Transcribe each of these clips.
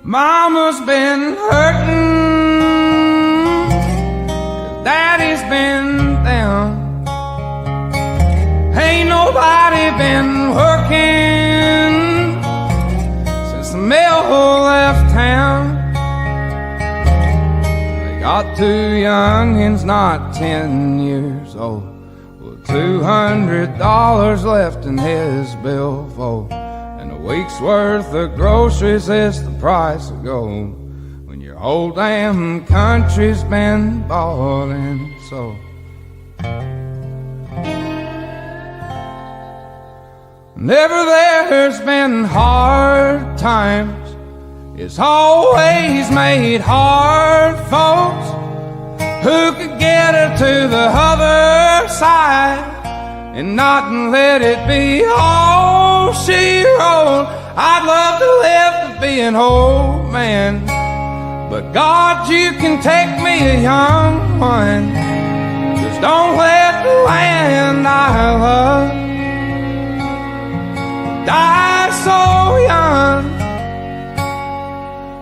Mama's been hurting, 'cause Daddy's been down. Ain't nobody been working since the mill left town. They got 2 youngins, not 10 years old, with $200 left in his billfold. And a week's worth of groceries is the price of gold when your whole damn country's been bought and sold. Never there's been hard times, it's always made hard folks who could get her to the other side and not let it be all she wrote. I'd love to live to be an old man, but God, you can take me a young one. Just don't let the land I love die so young.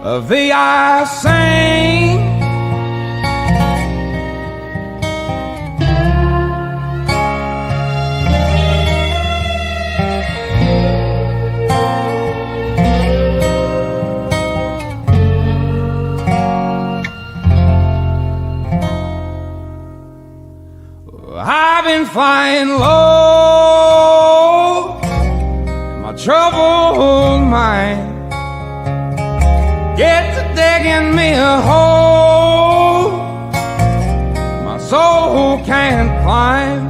Of thee I sing, I've been flying low in my troubled mind, get to digging me a hole my soul can't climb.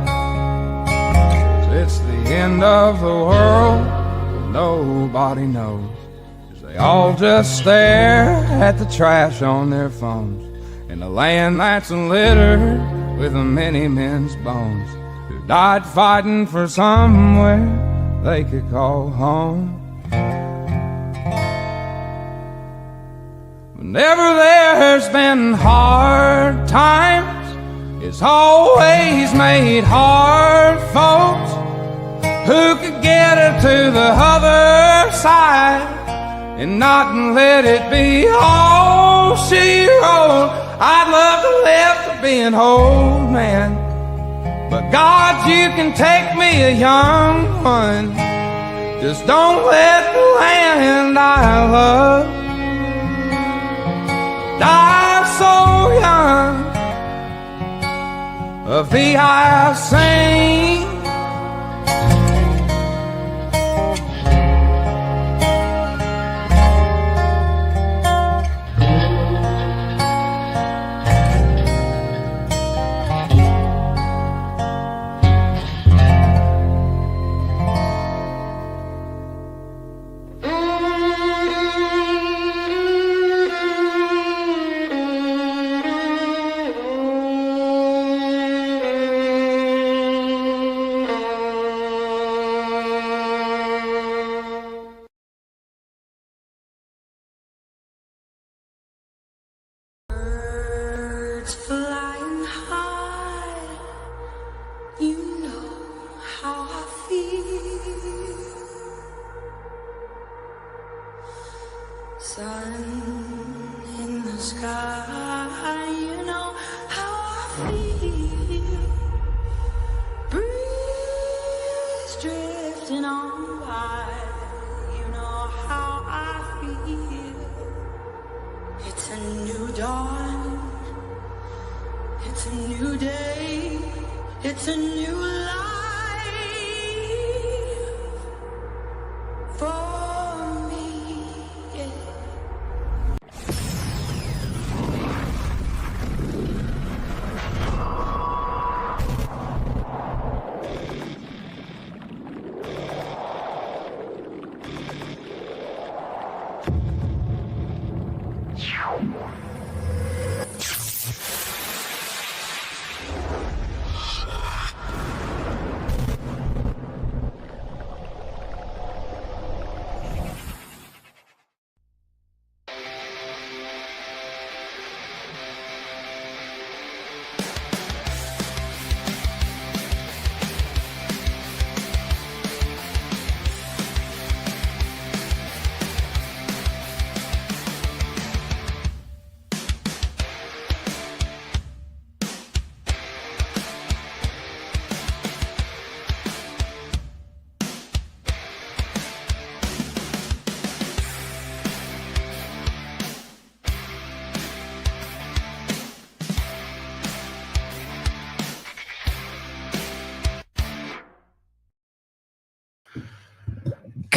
It's the end of the world, but nobody knows, 'cause they all just stare at the trash on their phones in a land that's littered with many men's bones who died fighting for somewhere they could call home. Whenever there's been hard times, it's always made hard folks who could get her to the other side and not let it be all she wrote. I'd love to live to be an old man, but God, you can take me a young one. Just don't let the land I love die so young. Of thee I sing, flying high, you know how I feel. Sun in the sky, you know how I feel. Breeze drifting on by, you know how I feel. It's a new dawn, it's a new day, it's a new life for me, yeah.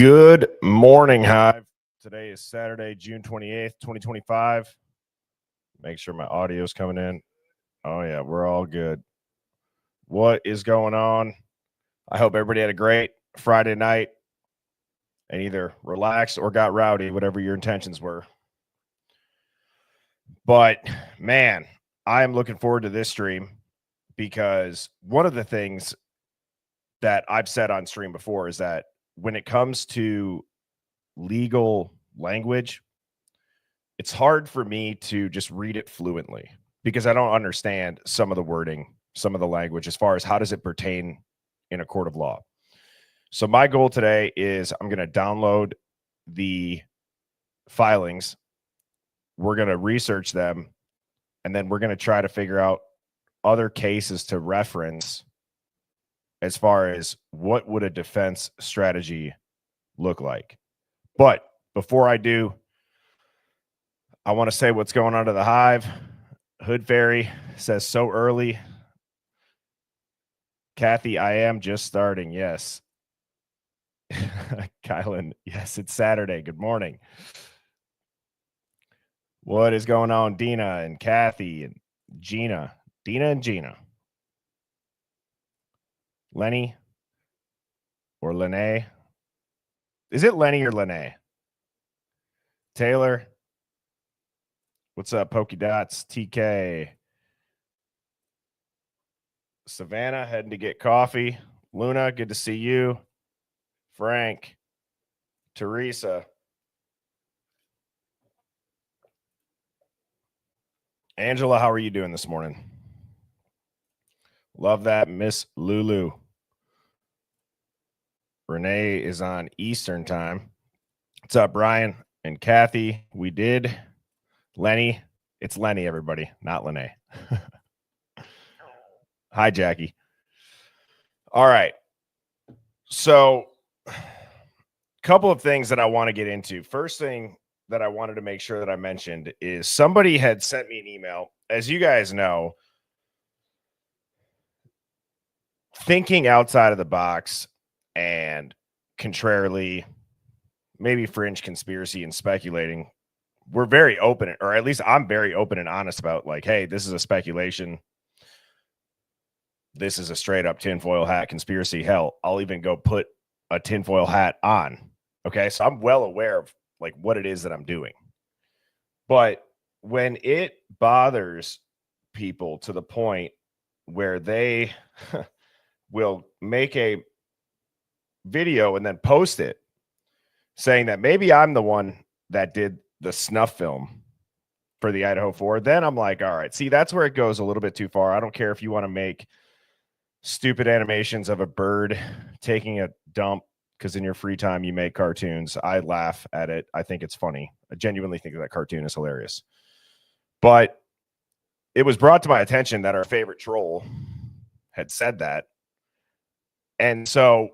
Good morning, Hive. Today is Saturday, June 28th, 2025. Make sure my audio is coming in. Oh, yeah, we're all good. What is going on? I hope everybody had a great Friday night and either relaxed or got rowdy, whatever your intentions were. But, man, I am looking forward to this stream because one of the things that I've said on stream before is that when it comes to legal language, it's hard for me to just read it fluently because I don't understand some of the wording, some of the language as far as how does it pertain in a court of law. So my goal today is I'm going to download the filings. We're going to research them, and then we're going to try to figure out other cases to reference as far as what would a defense strategy look like. But before I do, I want to say what's going on to the Hive. Hood Fairy says so early. Kathy, I am just starting. Yes. Kylan, yes, it's Saturday. Good morning. What is going on, Dina and Kathy and Gina? Dina and Gina. Lenny or Lene? Is it Lenny or Lene? Taylor? What's up, Pokey Dots? TK. Savannah, heading to get coffee. Luna, good to see you. Frank. Teresa. Angela, how are you doing this morning? Love that, Miss Lulu. Renee is on Eastern time. What's up, Brian and Kathy? We did. Lenny. It's Lenny, everybody, not Lene. Hi, Jackie. All right. So, a couple of things that I want to get into. First thing that I wanted to make sure that I mentioned is somebody had sent me an email. As you guys know, thinking outside of the box and contrarily, maybe fringe conspiracy and speculating, we're very open, or at least I'm very open and honest about, like, hey, this is a speculation. This is a straight up tinfoil hat conspiracy. Hell, I'll even go put a tinfoil hat on. Okay. So I'm well aware of like what it is that I'm doing. But when it bothers people to the point where they will make a video and then post it saying that maybe I'm the one that did the snuff film for the Idaho 4, then I'm like, all right, see, that's where it goes a little bit too far. I don't care if you want to make stupid animations of a bird taking a dump because in your free time you make cartoons. I laugh at it. I think it's funny. I genuinely think that cartoon is hilarious. But it was brought to my attention that our favorite troll had said that. And so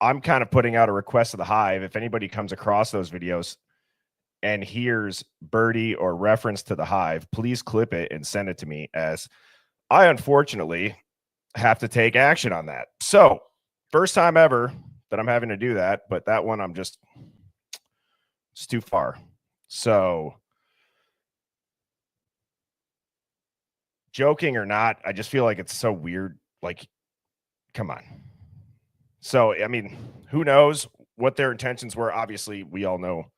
I'm kind of putting out a request to the Hive. If anybody comes across those videos and hears Birdie or reference to the Hive, please clip it and send it to me, as I unfortunately have to take action on that. So first time ever that I'm having to do that, but that one it's too far. So joking or not, I just feel like it's so weird. Like, come on. So, I mean, who knows what their intentions were? Obviously, we all know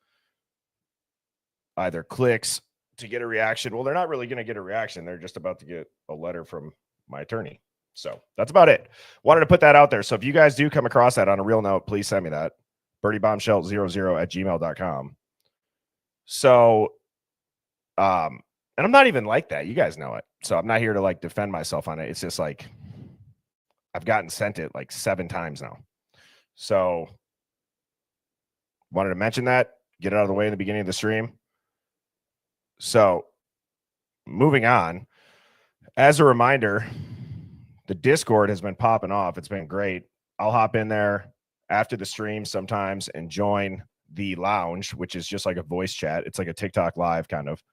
either clicks to get a reaction. Well, they're not really going to get a reaction. They're just about to get a letter from my attorney. So that's about it. Wanted to put that out there. So if you guys do come across that on a real note, please send me that. birdiebombshell00@gmail.com. So, and I'm not even like that. You guys know it. So I'm not here to like defend myself on it. It's just like, I've gotten sent it like 7 times now. So wanted to mention that, get it out of the way in the beginning of the stream. So moving on, as a reminder, the Discord has been popping off. It's been great. I'll hop in there after the stream sometimes and join the lounge, which is just like a voice chat. It's like a TikTok live kind of.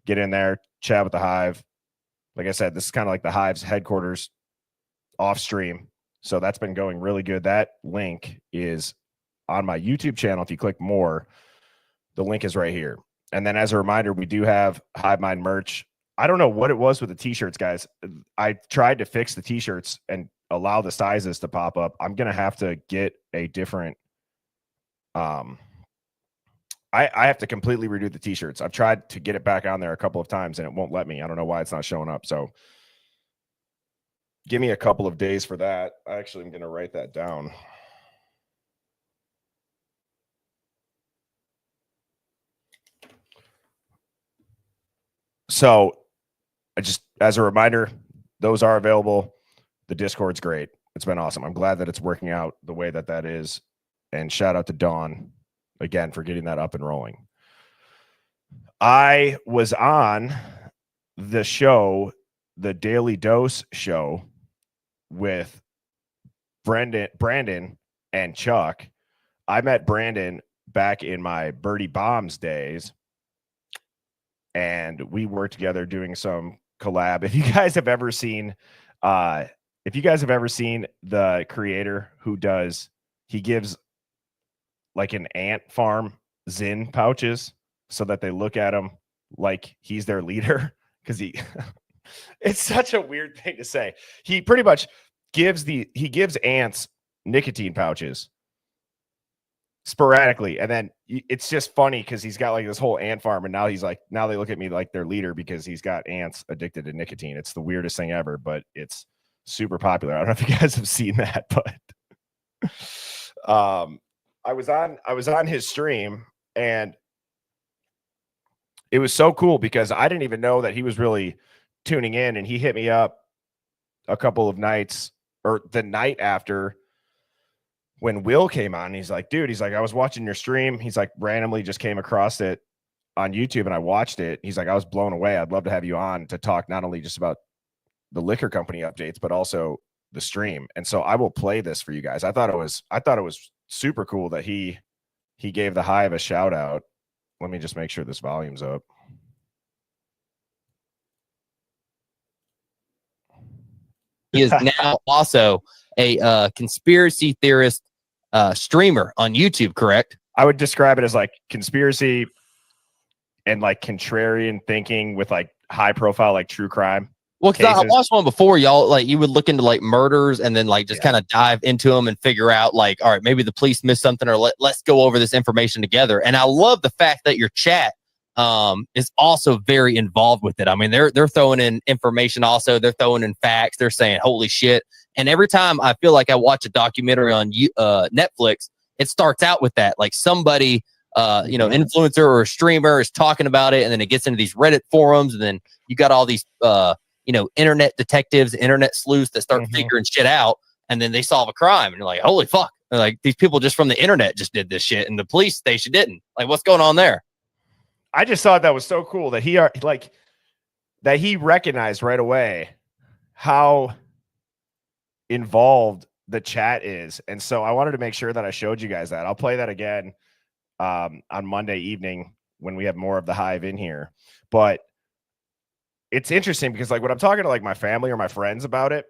Get in there, chat with the Hive. Like I said, this is kind of like the Hive's headquarters off stream. So that's been going really good. That link is on my YouTube channel, if you click more, the link is right here. And then as a reminder, we do have Hive Mind merch. I don't know what it was with the t-shirts, guys. I tried to fix the t-shirts and allow the sizes to pop up. I'm going to have to get a different, I have to completely redo the t-shirts. I've tried to get it back on there a couple of times and it won't let me. I don't know why it's not showing up. So give me a couple of days for that. I actually am going to write that down. So just as a reminder, those are available. The Discord's great. It's been awesome. I'm glad that it's working out the way that that is. And shout out to Dawn again for getting that up and rolling. I was on the show, the Daily Dose show with Brandon and Chuck. I met Brandon back in my Birdie Bombs days, and we worked together doing some collab. If you guys have ever seen the creator who does, he gives like an ant farm Zin pouches so that they look at him like he's their leader, because it's such a weird thing to say. He pretty much gives ants nicotine pouches sporadically, and then it's just funny because he's got like this whole ant farm, and now they look at me like their leader because he's got ants addicted to nicotine. It's the weirdest thing ever, but it's super popular. I don't know if you guys have seen that, but I was on his stream, and it was so cool because I didn't even know that he was really tuning in, and he hit me up a couple of nights, or the night after, when Will came on. He's like, dude, he's like, I was watching your stream. He's like, randomly just came across it on YouTube and I watched it. He's like, I was blown away. I'd love to have you on to talk not only just about the liquor company updates, but also the stream. And so I will play this for you guys. I thought it was super cool that he gave the Hive a shout out. Let me just make sure this volume's up. He is now also a conspiracy theorist streamer on YouTube, correct? I would describe it as like conspiracy and like contrarian thinking with like high profile, like true crime. Well, because I watched one before, y'all, like you would look into like murders and then like just kind of dive into them and figure out like, all right, maybe the police missed something, or let's go over this information together. And I love the fact that your chat is also very involved with it. I mean, they're throwing in information also. They're throwing in facts. They're saying, holy shit. And every time I feel like I watch a documentary on Netflix, it starts out with that. Like somebody, influencer or a streamer is talking about it, and then it gets into these Reddit forums, and then you got all these, internet detectives, internet sleuths that start figuring shit out, and then they solve a crime, and you're like, holy fuck. And like these people just from the internet just did this shit, and the police station didn't. Like, what's going on there? I just thought that was so cool that he recognized right away how involved the chat is. And so I wanted to make sure that I showed you guys that. I'll play that again on Monday evening when we have more of the Hive in here. But it's interesting because like when I'm talking to like my family or my friends about it,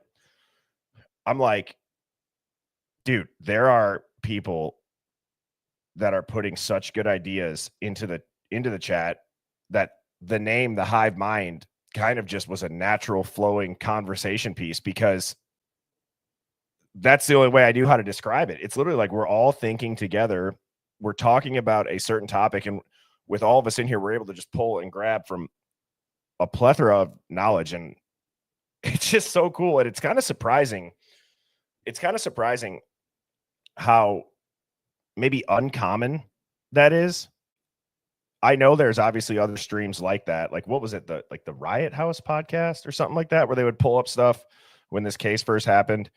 I'm like, dude, there are people that are putting such good ideas into the chat that the name, the Hive Mind, kind of just was a natural flowing conversation piece, because that's the only way I knew how to describe it. It's literally like we're all thinking together. We're talking about a certain topic, and with all of us in here, we're able to just pull and grab from a plethora of knowledge, and it's just so cool. And it's kind of surprising. It's kind of surprising how maybe uncommon that is. I know there's obviously other streams like that. Like, what was it? The Riot House podcast or something like that, where they would pull up stuff when this case first happened.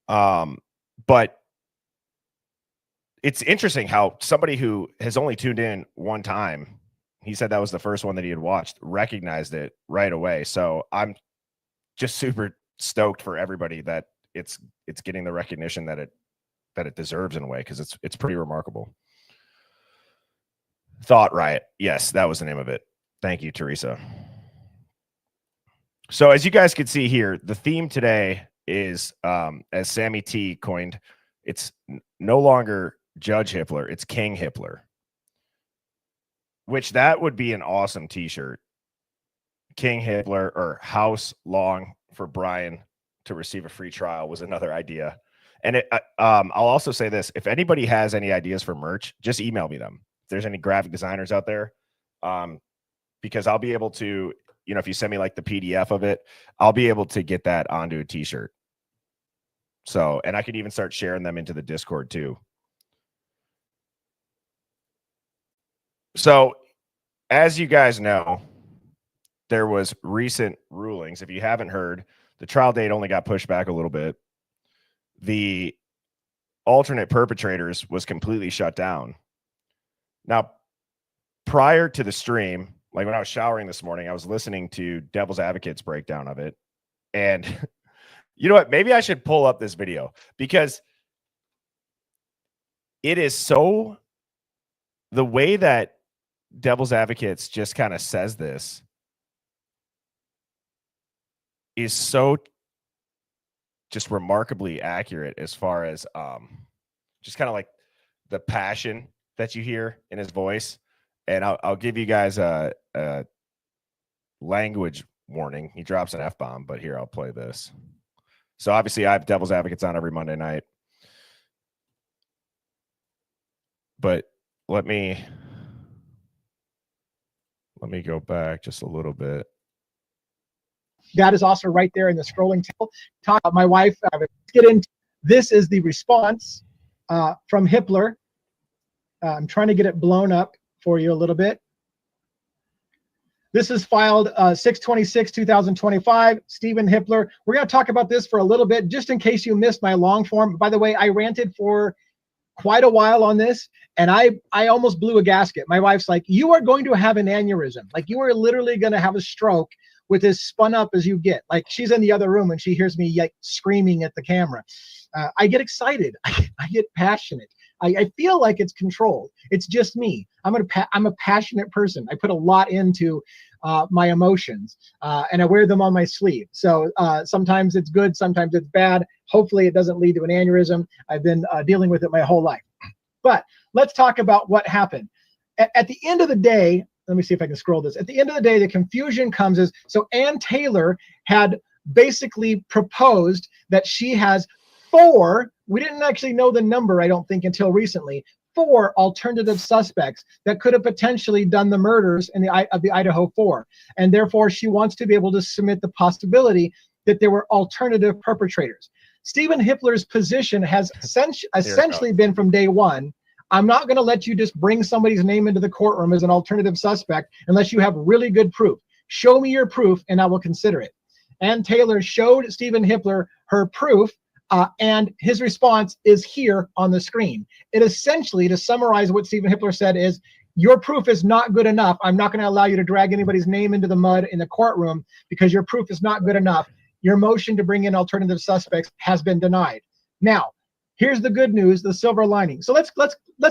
But it's interesting how somebody who has only tuned in one time, he said that was the first one that he had watched, recognized it right away. So I'm just super stoked for everybody that it's getting the recognition that it deserves in a way, because it's pretty remarkable. Thought Riot. Yes, that was the name of it. Thank you, Teresa. So as you guys can see here, the theme today is, as Sammy T coined, it's no longer Judge Hippler. It's King Hippler. Which that would be an awesome t-shirt. King Hippler, or House Long for Brian to receive a free trial was another idea. And I'll also say this: if anybody has any ideas for merch, just email me them. If there's any graphic designers out there, because I'll be able to, if you send me like the PDF of it, I'll be able to get that onto a t-shirt. So, and I could even start sharing them into the Discord too. So, as you guys know, there was recent rulings. If you haven't heard, the trial date only got pushed back a little bit. The alternate perpetrators was completely shut down. Now, prior to the stream, like when I was showering this morning, I was listening to Devil's Advocate's breakdown of it. And you know what? Maybe I should pull up this video because it is so, the way that Devil's Advocates just kind of says this is so just remarkably accurate as far as just kind of like the passion that you hear in his voice. And I'll give you guys a language warning. He drops an F-bomb, but here, I'll play this. So obviously I have Devil's Advocates on every Monday night. But let me go back just a little bit. That is also right there in the scrolling table. Talk about my wife. Let's get into this. Is the response from Hippler. I'm trying to get it blown up for you a little bit. This is filed 6/26/2025. Stephen Hippler. We're going to talk about this for a little bit, just in case you missed my long form. By the way, I ranted for quite a while on this, and I almost blew a gasket. My wife's like, "You are going to have an aneurysm. Like, you are literally going to have a stroke with as spun up as you get." Like, she's in the other room and she hears me like screaming at the camera. I get excited. I get passionate. I feel like it's controlled. It's just me. I'm a passionate person. I put a lot into my emotions, and I wear them on my sleeve. So sometimes it's good, sometimes it's bad. Hopefully it doesn't lead to an aneurysm. I've been dealing with it my whole life. But let's talk about what happened. At the end of the day, let me see if I can scroll this. At the end of the day, the confusion comes is, so Ann Taylor had basically proposed that she has 4, we didn't actually know the number, I don't think, until recently, 4 alternative suspects that could have potentially done the murders in of the Idaho 4. And therefore, she wants to be able to submit the possibility that there were alternative perpetrators. Stephen Hippler's position has essentially been from day one, I'm not going to let you just bring somebody's name into the courtroom as an alternative suspect unless you have really good proof. Show me your proof and I will consider it. Ann Taylor showed Stephen Hippler her proof, and his response is here on the screen. It essentially, to summarize what Stephen Hippler said, is your proof is not good enough. I'm not going to allow you to drag anybody's name into the mud in the courtroom because your proof is not good enough. Your motion to bring in alternative suspects has been denied. Now, here's the good news, the silver lining. So let's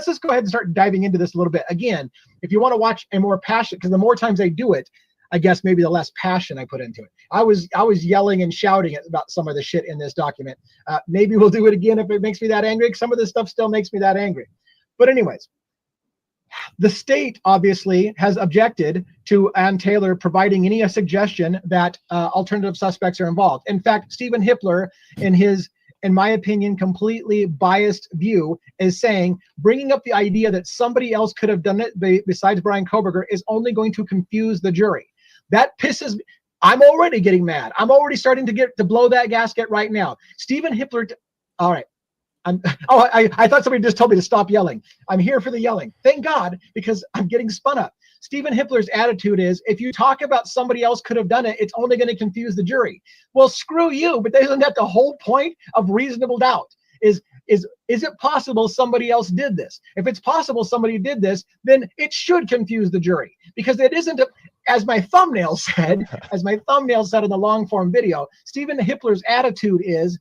just go ahead and start diving into this a little bit. Again, if you want to watch a more passionate, because the more times I do it, I guess maybe the less passion I put into it. I was yelling and shouting about some of the shit in this document. Maybe we'll do it again if it makes me that angry. Some of this stuff still makes me that angry. But anyways, the state obviously has objected to Ann Taylor providing any suggestion that alternative suspects are involved. In fact, Stephen Hippler, in my opinion, completely biased view, is saying bringing up the idea that somebody else could have done it besides Brian Koberger is only going to confuse the jury. That pisses me. I'm already getting mad. I'm already starting to blow that gasket right now. Stephen Hippler, all right. I thought somebody just told me to stop yelling. I'm here for the yelling. Thank God, because I'm getting spun up. Stephen Hippler's attitude is, if you talk about somebody else could have done it, it's only going to confuse the jury. Well, screw you, but isn't that the whole point of reasonable doubt? Is it possible somebody else did this? If it's possible somebody did this, then it should confuse the jury, because it isn't, as my thumbnail said, in the long form video, Stephen Hippler's attitude is,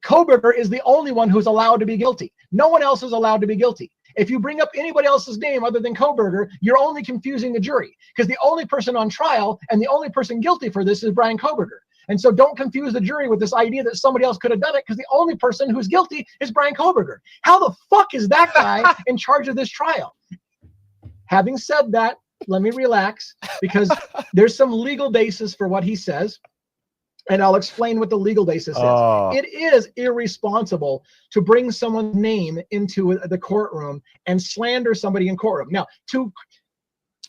Koberger is the only one who's allowed to be guilty. No one else is allowed to be guilty. If you bring up anybody else's name other than Koberger, you're only confusing the jury, because the only person on trial and the only person guilty for this is Brian Koberger. And so don't confuse the jury with this idea that somebody else could have done it, because the only person who's guilty is Brian Koberger. How the fuck is that guy in charge of this trial? Having said that, let me relax, because there's some legal basis for what he says. And I'll explain what the legal basis is. It is irresponsible to bring someone's name into the courtroom and slander somebody in courtroom. Now,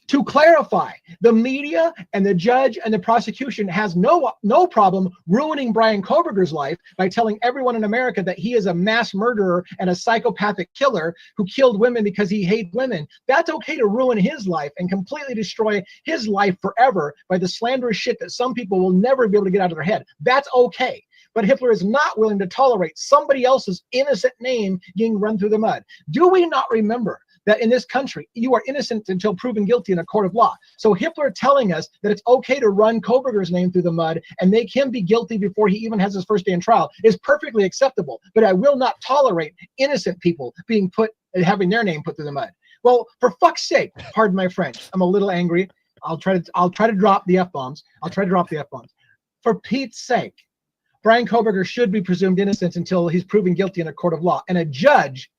to clarify, the media and the judge and the prosecution has no problem ruining Brian Koberger's life by telling everyone in America that he is a mass murderer and a psychopathic killer who killed women because he hates women. That's okay to ruin his life and completely destroy his life forever by the slanderous shit that some people will never be able to get out of their head. That's okay. But Hippler is not willing to tolerate somebody else's innocent name being run through the mud. Do we not remember that in this country, you are innocent until proven guilty in a court of law? So Hippler telling us that it's okay to run Koberger's name through the mud and make him be guilty before he even has his first day in trial is perfectly acceptable. But I will not tolerate innocent people having their name put through the mud. Well, for fuck's sake, pardon my French, I'm a little angry. I'll try to drop the F-bombs. For Pete's sake, Brian Koberger should be presumed innocent until he's proven guilty in a court of law. And a judge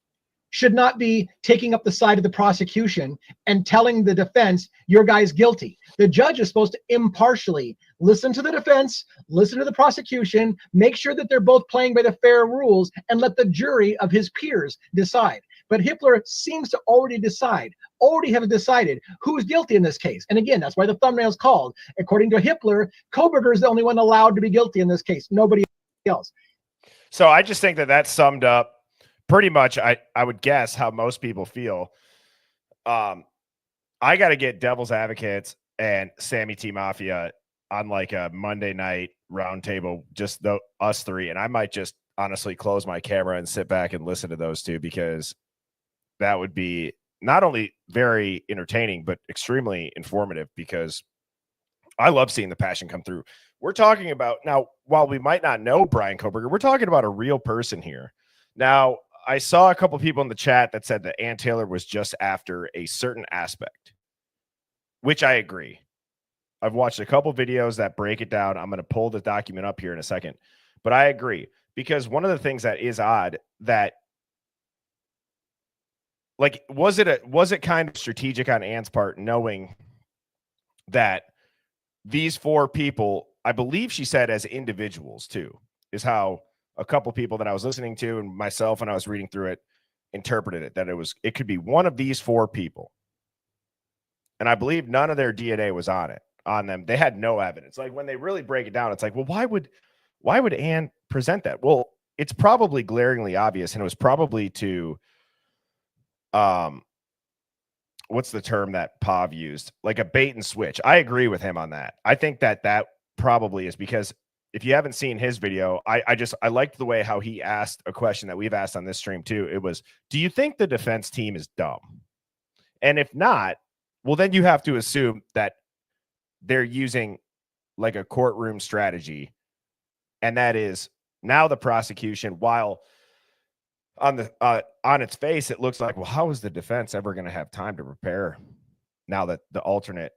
should not be taking up the side of the prosecution and telling the defense, your guy's guilty. The judge is supposed to impartially listen to the defense, listen to the prosecution, make sure that they're both playing by the fair rules, and let the jury of his peers decide. But Hippler seems to already have decided who's guilty in this case. And again, that's why the thumbnail is called, according to Hippler, Koberger is the only one allowed to be guilty in this case, nobody else. So I just think that summed up pretty much, I would guess, how most people feel. I got to get Devil's Advocates and Sammy T Mafia on like a Monday night roundtable, just us three. And I might just honestly close my camera and sit back and listen to those two, because that would be not only very entertaining, but extremely informative, because I love seeing the passion come through. We're talking about now, while we might not know Brian Koberger, we're talking about a real person here. Now, I saw a couple people in the chat that said that Ann Taylor was just after a certain aspect, which I agree. I've watched a couple videos that break it down. I'm going to pull the document up here in a second, but I agree, because one of the things that is odd, that like, was it kind of strategic on Ann's part, knowing that these four people, I believe she said as individuals too, is how a couple people that I was listening to and myself, when I was reading through it, interpreted it, that it could be one of these four people. And I believe none of their DNA was on them. They had no evidence. Like, when they really break it down, it's like, well, why would Ann present that? Well, it's probably glaringly obvious. And it was probably to, what's the term that Pav used? Like a bait and switch. I agree with him on that. I think that probably is because, if you haven't seen his video, I liked the way how he asked a question that we've asked on this stream too. It was, do you think the defense team is dumb? And if not, well, then you have to assume that they're using like a courtroom strategy. And that is, now the prosecution, while on its face, it looks like, well, how is the defense ever going to have time to prepare now that the alternate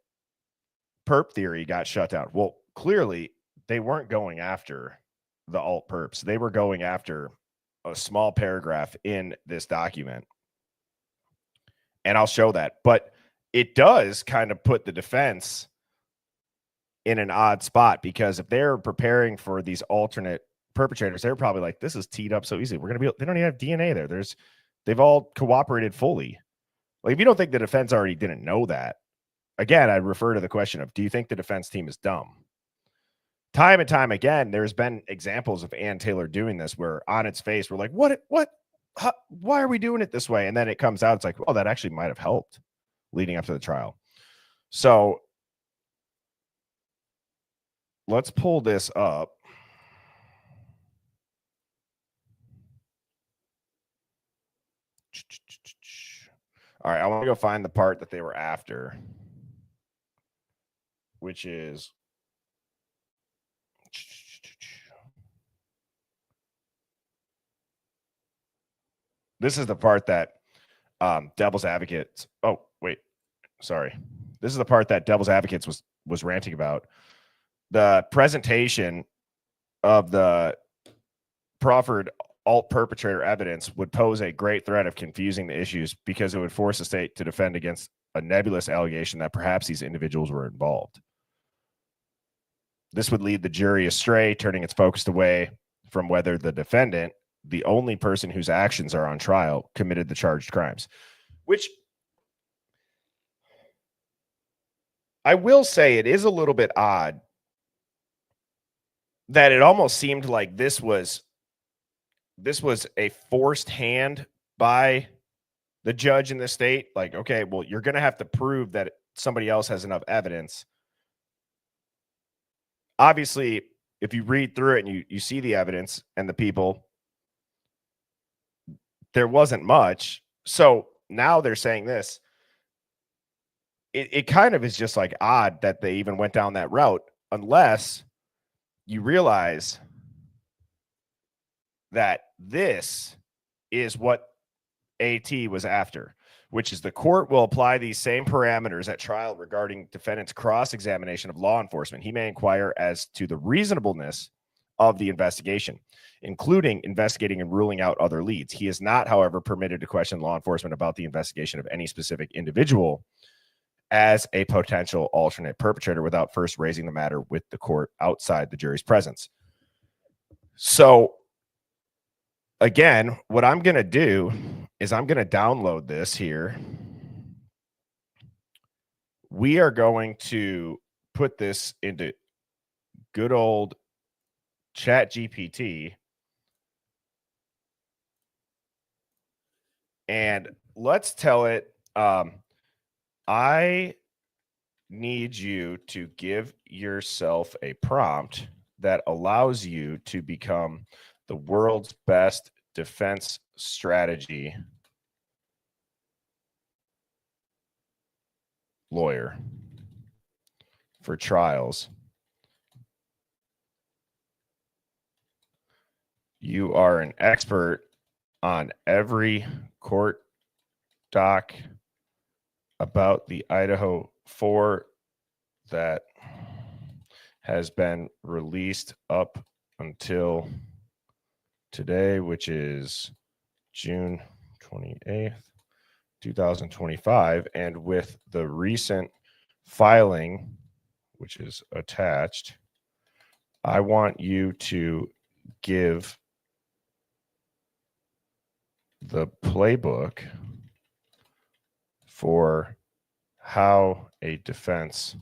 perp theory got shut down? Well, clearly, they weren't going after the alt perps. They were going after a small paragraph in this document. And I'll show that. But it does kind of put the defense in an odd spot, because if they're preparing for these alternate perpetrators, they're probably like, this is teed up so easy. They don't even have DNA there. They've all cooperated fully. Like, if you don't think the defense already didn't know that, again, I refer to the question of, do you think the defense team is dumb? Time and time again, there's been examples of Ann Taylor doing this, where on its face, we're like, what, why are we doing it this way? And then it comes out, it's like, oh, that actually might have helped leading up to the trial. So let's pull this up. All right, I want to go find the part that they were after, which is, this is the part that Devil's Advocates. Oh, wait, sorry. This is the part that Devil's Advocates was ranting about. the presentation of the proffered alt perpetrator evidence would pose a great threat of confusing the issues because it would force the state to defend against a nebulous allegation that perhaps these individuals were involved. This would lead the jury astray, turning its focus away from whether the defendant, the only person whose actions are on trial, committed the charged crimes. Which I will say it is a little bit odd that it almost seemed like this was a forced hand by the judge in the state. Like, okay, well, you're going to have to prove that somebody else has enough evidence. Obviously, if you read through it and you see the evidence and the people, there wasn't much. So now they're saying this. It kind of is just like odd that they even went down that route, unless you realize that this is what AT was after, which is the court will apply these same parameters at trial regarding defendant's cross-examination of law enforcement. He may inquire as to the reasonableness of the investigation, including investigating and ruling out other leads. He is not, however, permitted to question law enforcement about the investigation of any specific individual as a potential alternate perpetrator without first raising the matter with the court outside the jury's presence. So again, what I'm going to do is I'm going to download this here. We are going to put this into good old ChatGPT. And let's tell it, I need you to give yourself a prompt that allows you to become the world's best defense strategy lawyer for trials. You are an expert on every court doc about the Idaho 4 that has been released up until today, which is June 28th, 2025. And with the recent filing, which is attached, I want you to give the playbook for how a defense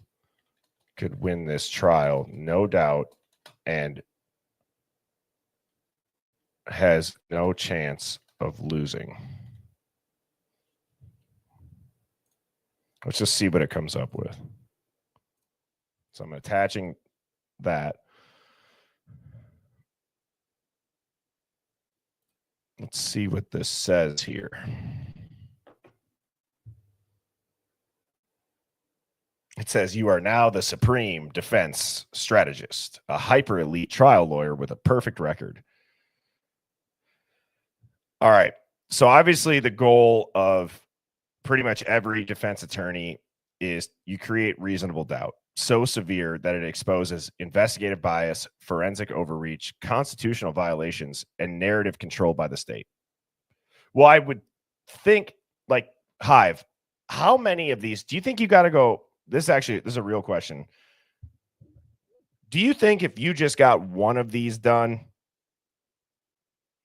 could win this trial, no doubt, and has no chance of losing. Let's just see what it comes up with. So I'm attaching that. Let's see what this says here. It says, you are now the supreme defense strategist, a hyper elite trial lawyer with a perfect record. All right. So obviously the goal of pretty much every defense attorney is you create reasonable doubt so severe that it exposes investigative bias, forensic overreach, constitutional violations, and narrative control by the state. Well, I would think, like, Hive, how many of these do you think you got to go? This is a real question. Do you think if you just got one of these done,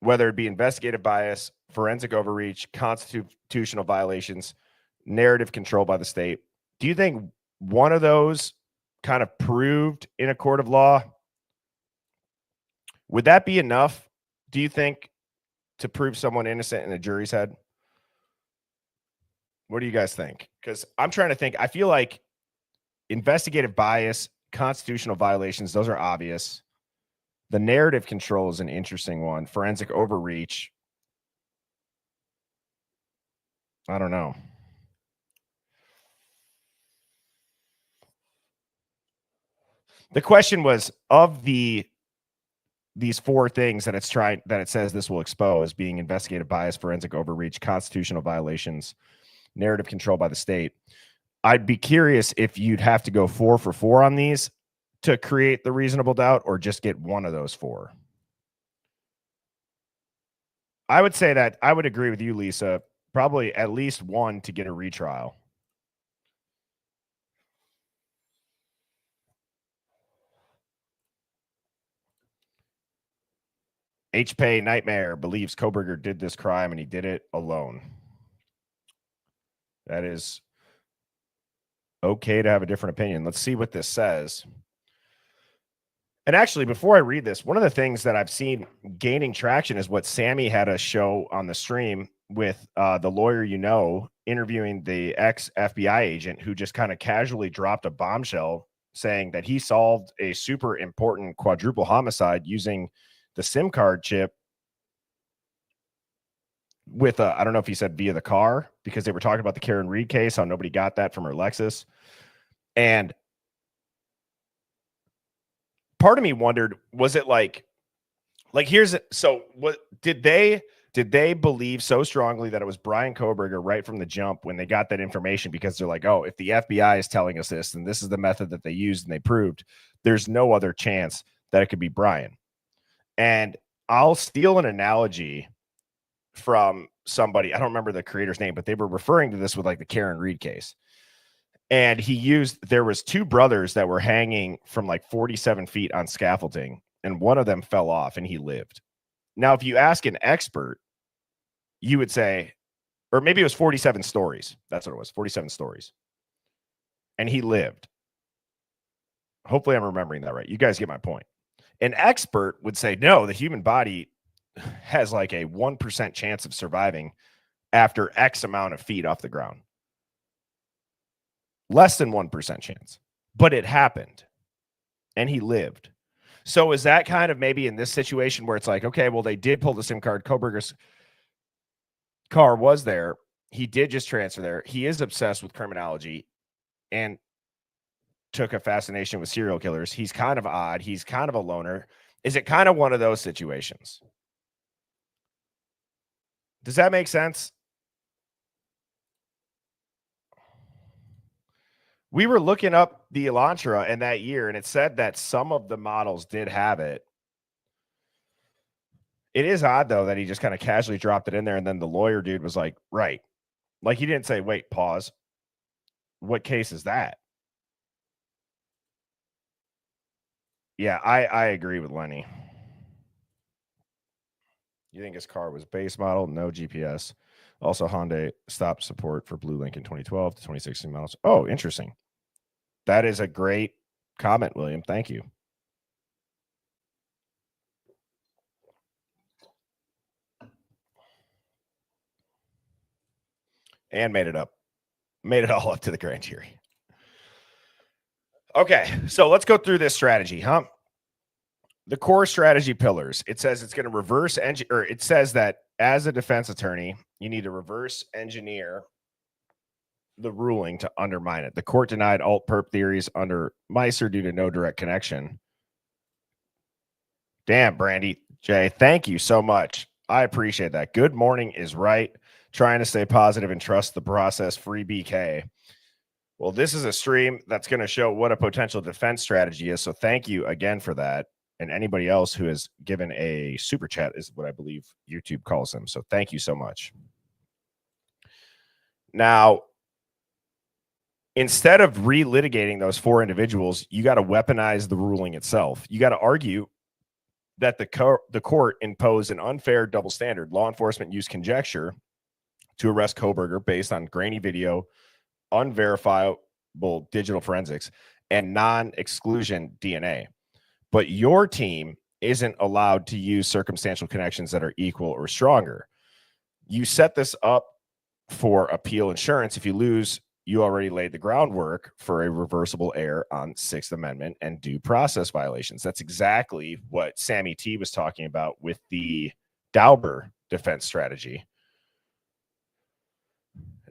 whether it be investigative bias, forensic overreach, constitutional violations, narrative control by the state, do you think one of those kind of proved in a court of law, would that be enough, do you think, to prove someone innocent in a jury's head? What do you guys think? Because I'm trying to think. I feel like investigative bias, constitutional violations, those are obvious. The narrative control is an interesting one. Forensic overreach, I don't know. The question was, of these four things that it says this will expose, being investigative bias, forensic overreach, constitutional violations, narrative control by the state, I'd be curious if you'd have to go 4 for 4 on these. to create the reasonable doubt, or just get one of those 4? I would say that I would agree with you, Lisa. Probably at least one to get a retrial. H-Pay Nightmare believes Kohberger did this crime and he did it alone. That is okay to have a different opinion. Let's see what this says. And actually, before I read this, one of the things that I've seen gaining traction is what Sammy had a show on the stream with the lawyer, interviewing the ex-FBI agent who just kind of casually dropped a bombshell saying that he solved a super important quadruple homicide using the SIM card chip with I don't know if he said via the car, because they were talking about the Karen Reed case, how nobody got that from her Lexus. And part of me wondered, was it like what did they believe so strongly that it was Brian Kohberger right from the jump when they got that information, because they're like, oh, if the FBI is telling us this, and this is the method that they used and they proved, there's no other chance that it could be Brian. And I'll steal an analogy from somebody, I don't remember the creator's name, but they were referring to this with like the Karen Reed case. And there was 2 brothers that were hanging from like 47 feet on scaffolding, and one of them fell off and he lived. Now, if you ask an expert, you would say, or maybe it was 47 stories. That's what it was, 47 stories. And he lived. Hopefully I'm remembering that right. You guys get my point. An expert would say, no, the human body has like a 1% chance of surviving after X amount of feet off the ground. Less than 1% chance. But it happened. And he lived. So is that kind of maybe in this situation where it's like, okay, well, they did pull the SIM card. Kohberger's car was there. He did just transfer there. He is obsessed with criminology and took a fascination with serial killers. He's kind of odd. He's kind of a loner. Is it kind of one of those situations? Does that make sense? We were looking up the Elantra in that year, and it said that some of the models did have it. It is odd, though, that he just kind of casually dropped it in there, and then the lawyer dude was like, right. Like, he didn't say, wait, pause. What case is that? Yeah, I agree with Lenny. You think his car was base model, no GPS. Also, Hyundai stopped support for Blue Link in 2012 to 2016 models. Oh, interesting. That is a great comment, William. Thank you. And made it all up to the grand jury. Okay, so let's go through this strategy, huh? The core strategy pillars. It says it's going to reverse engineer, or it says that as a defense attorney, you need to reverse engineer the ruling to undermine it. The court denied alt-perp theories under Meiser due to no direct connection. Damn, Brandy Jay, thank you so much. I appreciate that. Good morning is right. Trying to stay positive and trust the process. Free BK. Well, this is a stream that's going to show what a potential defense strategy is. So thank you again for that. And anybody else who has given a super chat is what I believe YouTube calls them. So thank you so much. Now, instead of relitigating those 4 individuals, you got to weaponize the ruling itself. You got to argue that the court imposed an unfair double standard. Law enforcement used conjecture to arrest Kohberger based on grainy video, unverifiable digital forensics, and non-exclusion DNA. But your team isn't allowed to use circumstantial connections that are equal or stronger. You set this up for appeal insurance. If you lose, you already laid the groundwork for a reversible error on 6th Amendment and due process violations. That's exactly what Sammy T was talking about with the Dauber defense strategy.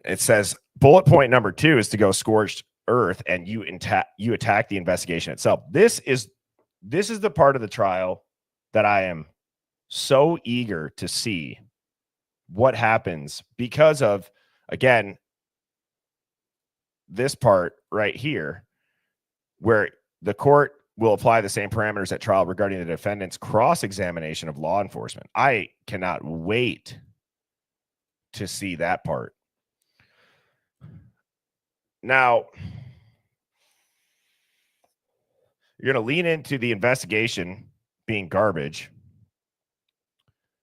It says bullet point number 2 is to go scorched earth, and you attack the investigation itself. This is the part of the trial that I am so eager to see what happens because of, again, this part right here, where the court will apply the same parameters at trial regarding the defendant's cross-examination of law enforcement. I cannot wait to see that part. Now, you're going to lean into the investigation being garbage.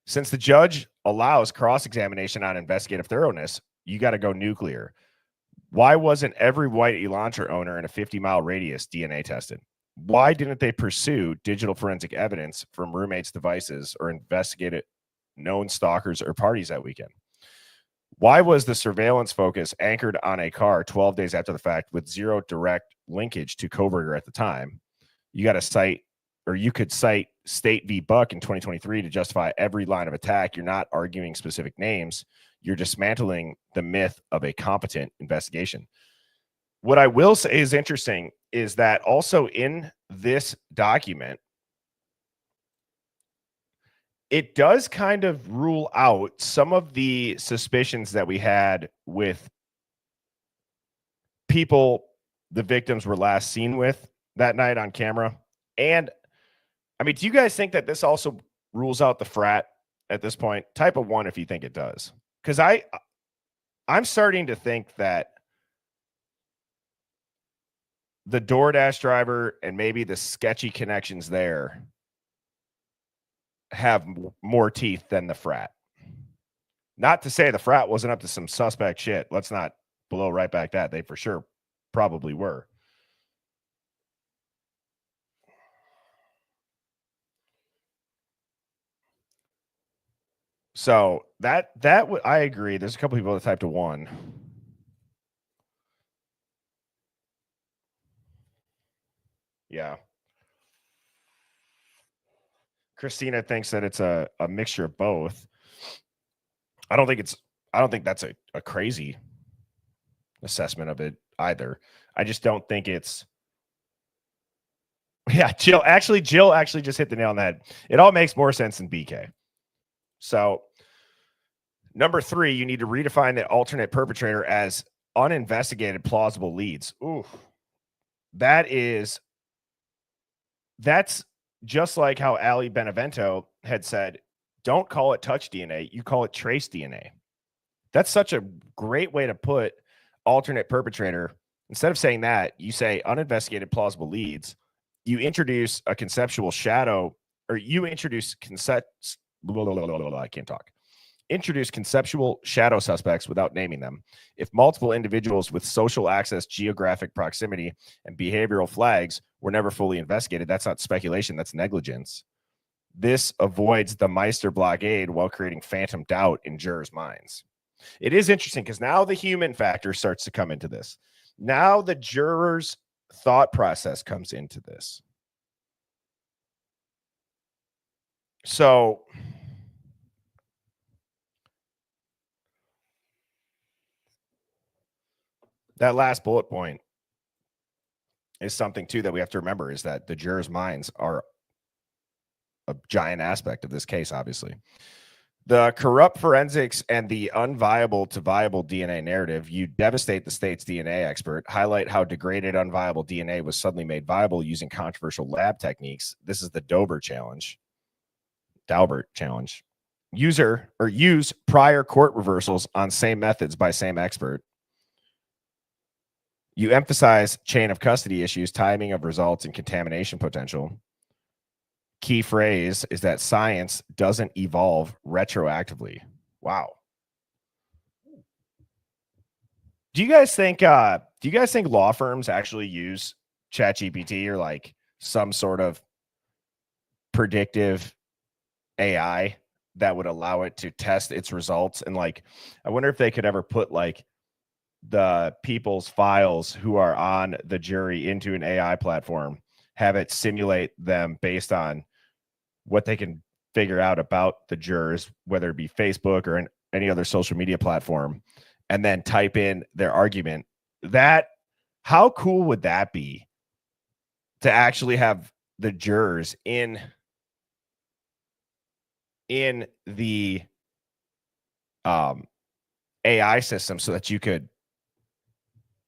Since the judge allows cross-examination on investigative thoroughness, you got to go nuclear. Why wasn't every white Elantra owner in a 50-mile radius DNA tested? Why didn't they pursue digital forensic evidence from roommates' devices or investigate known stalkers or parties that weekend? Why was the surveillance focus anchored on a car 12 days after the fact with zero direct linkage to Kohberger at the time? You got to cite, or you could cite State v. Buck in 2023 to justify every line of attack. You're not arguing specific names. You're dismantling the myth of a competent investigation. What I will say is interesting is that also in this document, it does kind of rule out some of the suspicions that we had with people the victims were last seen with that night on camera. And I mean, do you guys think that this also rules out the frat at this point? Type a 1 if you think it does. Because I'm starting to think that the DoorDash driver and maybe the sketchy connections there have more teeth than the frat. Not to say the frat wasn't up to some suspect shit. Let's not blow right back that. They for sure probably were. So I agree. There's a couple people that typed a 1. Yeah. Christina thinks that it's a mixture of both. I don't think that's a crazy assessment of it either. I just don't think it's. Yeah, Jill actually just hit the nail on the head. It all makes more sense than BK. So, number 3, you need to redefine the alternate perpetrator as uninvestigated plausible leads. Ooh, that's just like how Ali Benevento had said, don't call it touch DNA, you call it trace DNA. That's such a great way to put alternate perpetrator. Instead of saying that, you say uninvestigated plausible leads. You introduce a conceptual shadow, or you introduce I can't talk. Introduce conceptual shadow suspects without naming them. If multiple individuals with social access, geographic proximity, and behavioral flags were never fully investigated, that's not speculation, that's negligence. This avoids the Meister blockade while creating phantom doubt in jurors' minds. It is interesting because now the human factor starts to come into this. Now the jurors' thought process comes into this. So that last bullet point is something too that we have to remember, is that the jurors' minds are a giant aspect of this case, obviously. The corrupt forensics and the unviable to viable DNA narrative, you devastate the state's DNA expert, highlight how degraded unviable DNA was suddenly made viable using controversial lab techniques. This is the Daubert challenge. Use prior court reversals on same methods by same expert. You emphasize chain of custody issues, timing of results, and contamination potential. Key phrase is that science doesn't evolve retroactively. Wow. Do you guys think law firms actually use ChatGPT or like some sort of predictive AI that would allow it to test its results? And like, I wonder if they could ever put like the people's files who are on the jury into an AI platform, have it simulate them based on what they can figure out about the jurors, whether it be Facebook or any other social media platform, and then type in their argument. How cool would that be to actually have the jurors in the AI system so that you could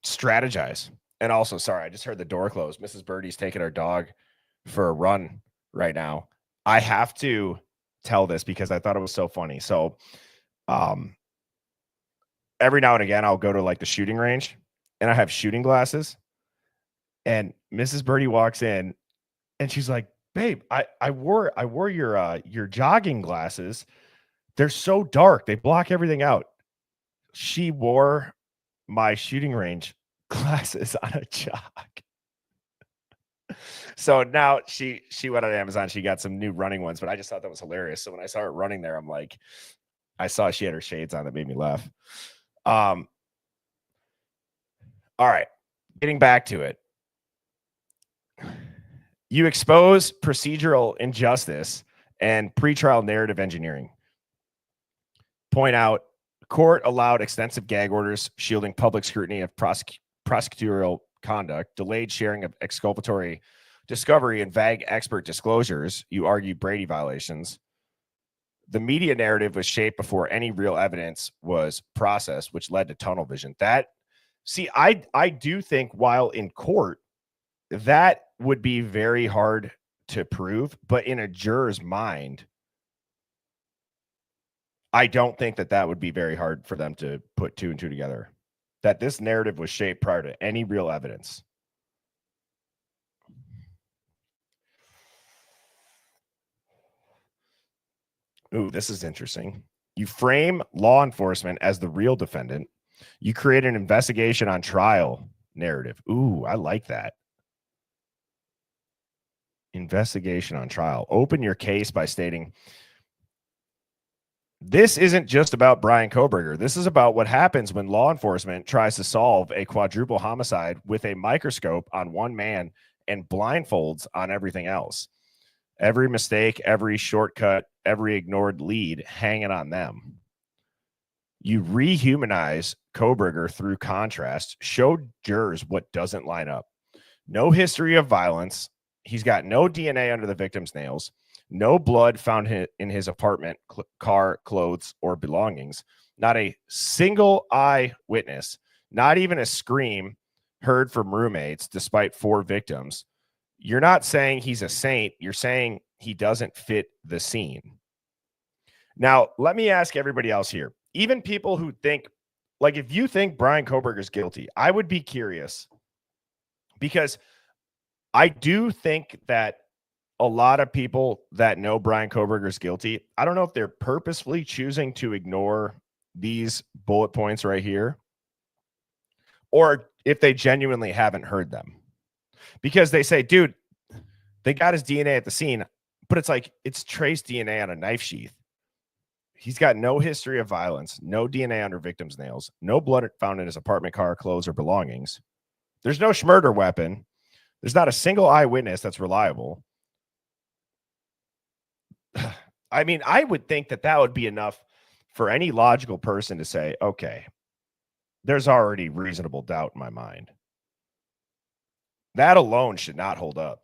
strategize? And also, sorry, I just heard the door close. Mrs. Birdie's taking our dog for a run right now. I have to tell this because I thought it was so funny. So, every now and again, I'll go to like the shooting range and I have shooting glasses. And Mrs. Birdie walks in and she's like, "Babe, I wore your jogging glasses. They're so dark. They block everything out." She wore my shooting range glasses on a jog. So now she went on Amazon. She got some new running ones, but I just thought that was hilarious. So when I saw her running there, I'm like, I saw she had her shades on. That made me laugh. All right, getting back to it. You expose procedural injustice and pretrial narrative engineering. Point out, court allowed extensive gag orders shielding public scrutiny of prosecutorial conduct, delayed sharing of exculpatory discovery and vague expert disclosures. You argue Brady violations. The media narrative was shaped before any real evidence was processed, which led to tunnel vision. I do think while in court, that would be very hard to prove, but in a juror's mind, I don't think that would be very hard for them to put two and two together. That this narrative was shaped prior to any real evidence. Ooh, this is interesting. You frame law enforcement as the real defendant. You create an investigation on trial narrative. Ooh, I like that. Investigation on trial. Open your case by stating, this isn't just about Brian Kohberger. This is about what happens when law enforcement tries to solve a quadruple homicide with a microscope on one man and blindfolds on everything else. Every mistake, every shortcut, every ignored lead hanging on them. You rehumanize Kohberger through contrast, show jurors what doesn't line up. No history of violence. He's got no DNA under the victim's nails. No blood found in his apartment, car, clothes, or belongings. Not a single eyewitness. Not even a scream heard from roommates, despite 4 victims. You're not saying he's a saint. You're saying he doesn't fit the scene. Now, let me ask everybody else here. Even people who think, like, if you think Brian Kohberger is guilty, I would be curious, because I do think that a lot of people that know Brian Kohberger is guilty, I don't know if they're purposefully choosing to ignore these bullet points right here, or if they genuinely haven't heard them. Because they say, dude, they got his DNA at the scene, but it's like, it's trace DNA on a knife sheath. He's got no history of violence, no DNA under victim's nails, no blood found in his apartment, car, clothes, or belongings. There's no murder weapon. There's not a single eyewitness that's reliable. I mean, I would think that would be enough for any logical person to say, okay, there's already reasonable doubt in my mind. That alone should not hold up.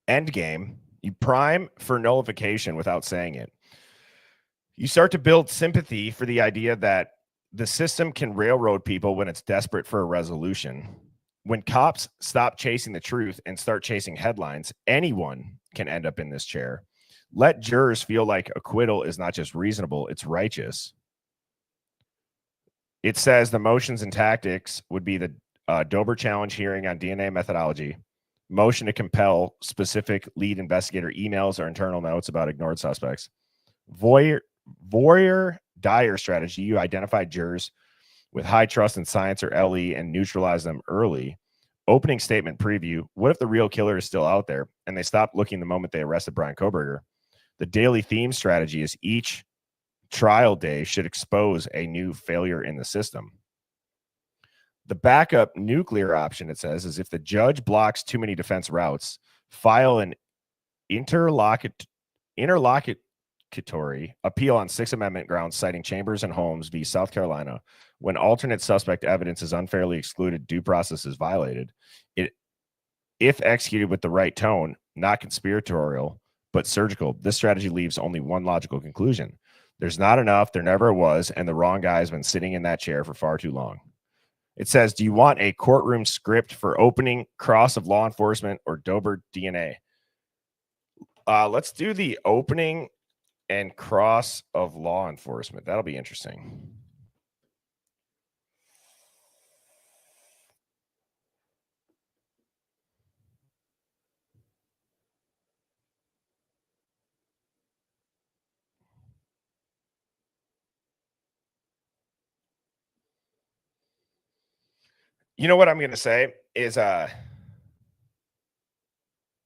Endgame, you prime for nullification without saying it. You start to build sympathy for the idea that the system can railroad people when it's desperate for a resolution. When cops stop chasing the truth and start chasing headlines, anyone can end up in this chair. Let jurors feel like acquittal is not just reasonable, it's righteous. It says the motions and tactics would be the Dober challenge hearing on DNA methodology, motion to compel specific lead investigator emails or internal notes about ignored suspects, voyeur dire strategy. You identify jurors with high trust in science or LE and neutralize them early. Opening statement preview. What if the real killer is still out there and they stopped looking the moment they arrested Brian Kohberger? The daily theme strategy is each trial day should expose a new failure in the system. The backup nuclear option, it says, is if the judge blocks too many defense routes, file an interlocutory appeal on Sixth Amendment grounds, citing Chambers and Holmes v. South Carolina. When alternate suspect evidence is unfairly excluded, due process is violated. If executed with the right tone, not conspiratorial, but surgical, this strategy leaves only one logical conclusion. There's not enough. There never was. And the wrong guy has been sitting in that chair for far too long. It says, do you want a courtroom script for opening cross of law enforcement or Dober DNA? Let's do the opening and cross of law enforcement. That'll be interesting. You know what I'm going to say is, no.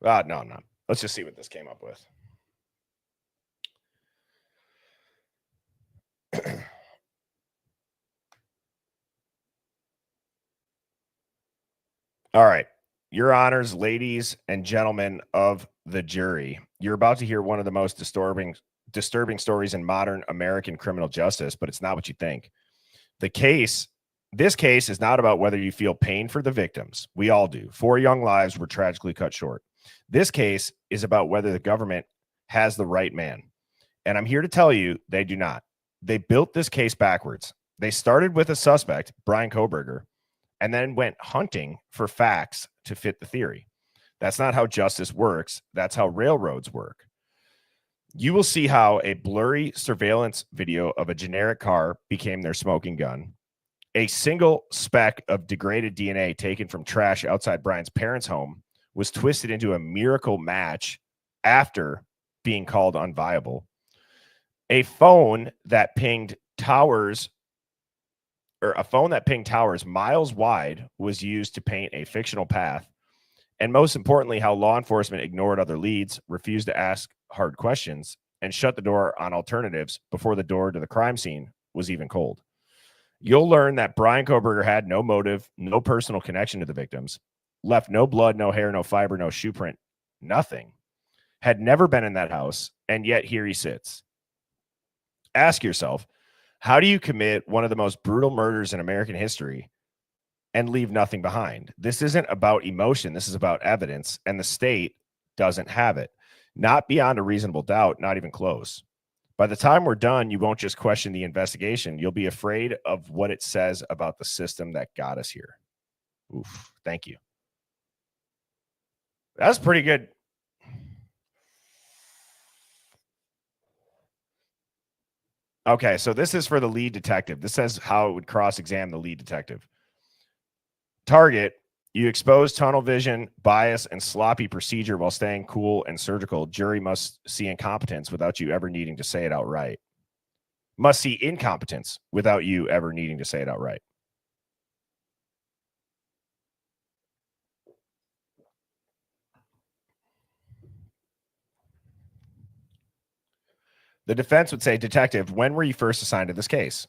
Let's just see what this came up with. All right. Your honors, ladies and gentlemen of the jury, you're about to hear one of the most disturbing stories in modern American criminal justice, but it's not what you think. This case is not about whether you feel pain for the victims. We all do. 4 young lives were tragically cut short. This case is about whether the government has the right man. And I'm here to tell you, they do not. They built this case backwards. They started with a suspect, Brian Kohberger, and then went hunting for facts to fit the theory. That's not how justice works. That's how railroads work. You will see how a blurry surveillance video of a generic car became their smoking gun. A single speck of degraded DNA taken from trash outside Brian's parents' home was twisted into a miracle match after being called unviable. A phone that pinged towers miles wide was used to paint a fictional path. And most importantly, how law enforcement ignored other leads, refused to ask hard questions, and shut the door on alternatives before the door to the crime scene was even cold. You'll learn that Brian Kohberger had no motive, no personal connection to the victims, left no blood, no hair, no fiber, no shoe print, nothing, had never been in that house, and yet here he sits. Ask yourself, how do you commit one of the most brutal murders in American history and leave nothing behind? This isn't about emotion. This is about evidence, and the state doesn't have it. Not beyond a reasonable doubt, not even close. By the time we're done, you won't just question the investigation. You'll be afraid of what it says about the system that got us here. Oof, thank you. That's pretty good. Okay, so this is for the lead detective. This says how it would cross-examine the lead detective. Target, you expose tunnel vision, bias, and sloppy procedure while staying cool and surgical. Jury must see incompetence without you ever needing to say it outright. Must see incompetence without you ever needing to say it outright. The defense would say, Detective, when were you first assigned to this case?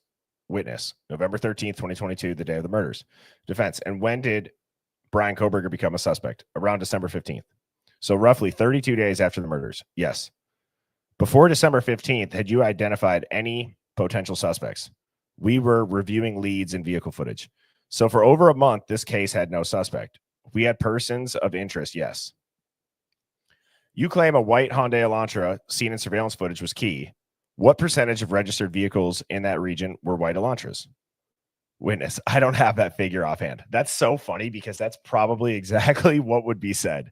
Witness, November 13th, 2022, the day of the murders. Defense, and when did Brian Kohberger become a suspect? Around December 15th. So roughly 32 days after the murders. Yes. Before December 15th, had you identified any potential suspects? We were reviewing leads and vehicle footage. So for over a month, this case had no suspect. We had persons of interest, yes. You claim a white Hyundai Elantra seen in surveillance footage was key. What percentage of registered vehicles in that region were white Elantras? Witness, I don't have that figure offhand. That's so funny because that's probably exactly what would be said.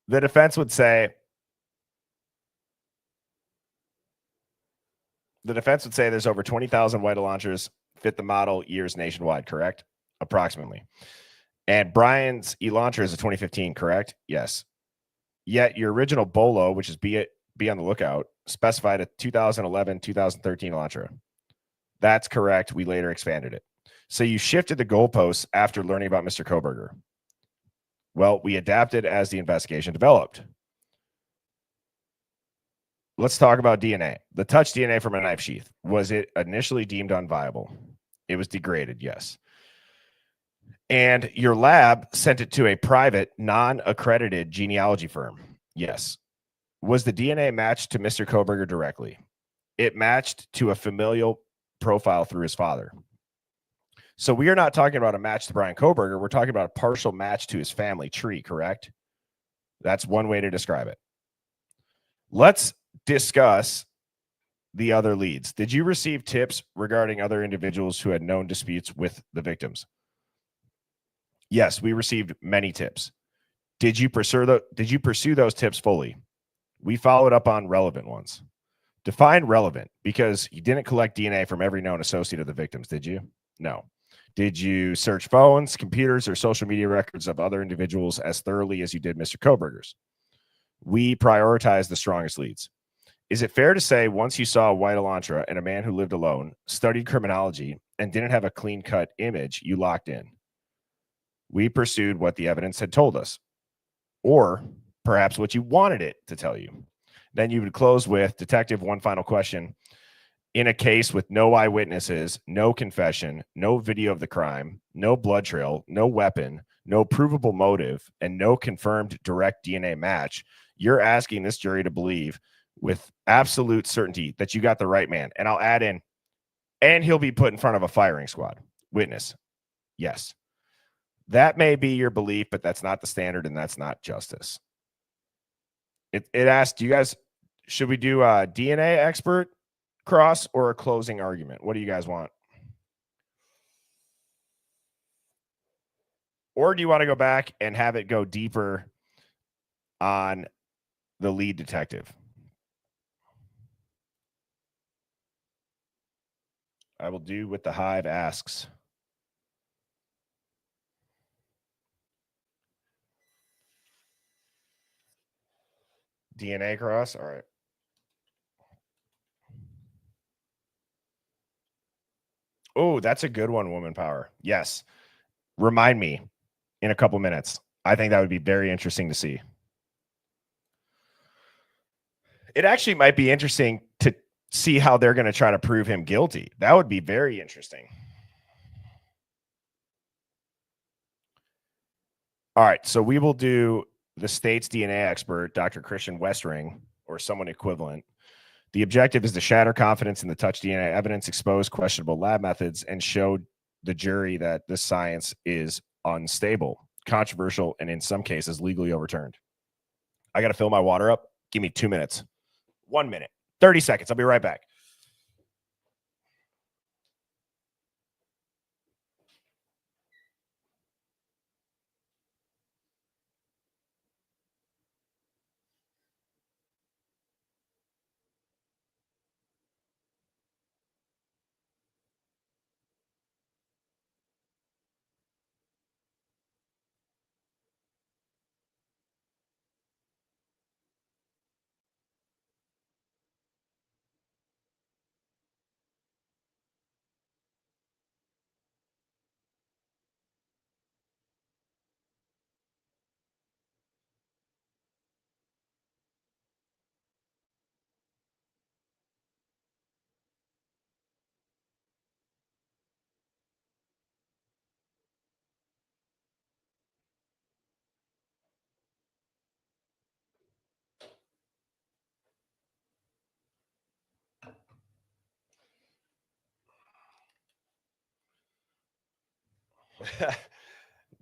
The defense would say, there's over 20,000 white Elantras fit the model years nationwide, correct? Approximately. And Brian's Elantra is a 2015, correct? Yes. Yet your original Bolo, which is be on the lookout, specified a 2011, 2013 Elantra. That's correct. We later expanded it. So you shifted the goalposts after learning about Mr. Kohberger. Well, we adapted as the investigation developed. Let's talk about DNA. The touch DNA from a knife sheath. Was it initially deemed unviable? It was degraded, yes. And your lab sent it to a private, non-accredited genealogy firm. Yes. Was the DNA matched to Mr. Kohberger directly? It matched to a familial profile through his father. So we are not talking about a match to Brian Kohberger. We're talking about a partial match to his family tree, correct? That's one way to describe it. Let's discuss the other leads. Did you receive tips regarding other individuals who had known disputes with the victims? Yes, we received many tips. Did you pursue those tips fully? We followed up on relevant ones. Define relevant, because you didn't collect DNA from every known associate of the victims, did you? No. Did you search phones, computers, or social media records of other individuals as thoroughly as you did Mr. Koberger's? We prioritized the strongest leads. Is it fair to say once you saw a white Elantra and a man who lived alone, studied criminology, and didn't have a clean-cut image, you locked in? We pursued what the evidence had told us, or perhaps what you wanted it to tell you. Then you would close with, Detective, one final question. In a case with no eyewitnesses, no confession, no video of the crime, no blood trail, no weapon, no provable motive, and no confirmed direct DNA match, you're asking this jury to believe with absolute certainty that you got the right man. And I'll add in, and he'll be put in front of a firing squad. Witness. Yes. That may be your belief, but that's not the standard, and that's not justice. It asked, do you guys, should we do a DNA expert cross or a closing argument? What do you guys want? Or do you want to go back and have it go deeper on the lead detective? I will do what the Hive asks. DNA cross? All right. Oh, that's a good one, woman power. Yes. Remind me in a couple minutes. I think that would be very interesting to see. It actually might be interesting to see how they're going to try to prove him guilty. That would be very interesting. All right. So we will do the state's DNA expert, Dr. Christian Westring, or someone equivalent. The objective is to shatter confidence in the touch DNA evidence, expose questionable lab methods, and show the jury that this science is unstable, controversial, and in some cases legally overturned. I got to fill my water up. Give me 2 minutes. 1 minute. 30 seconds. I'll be right back.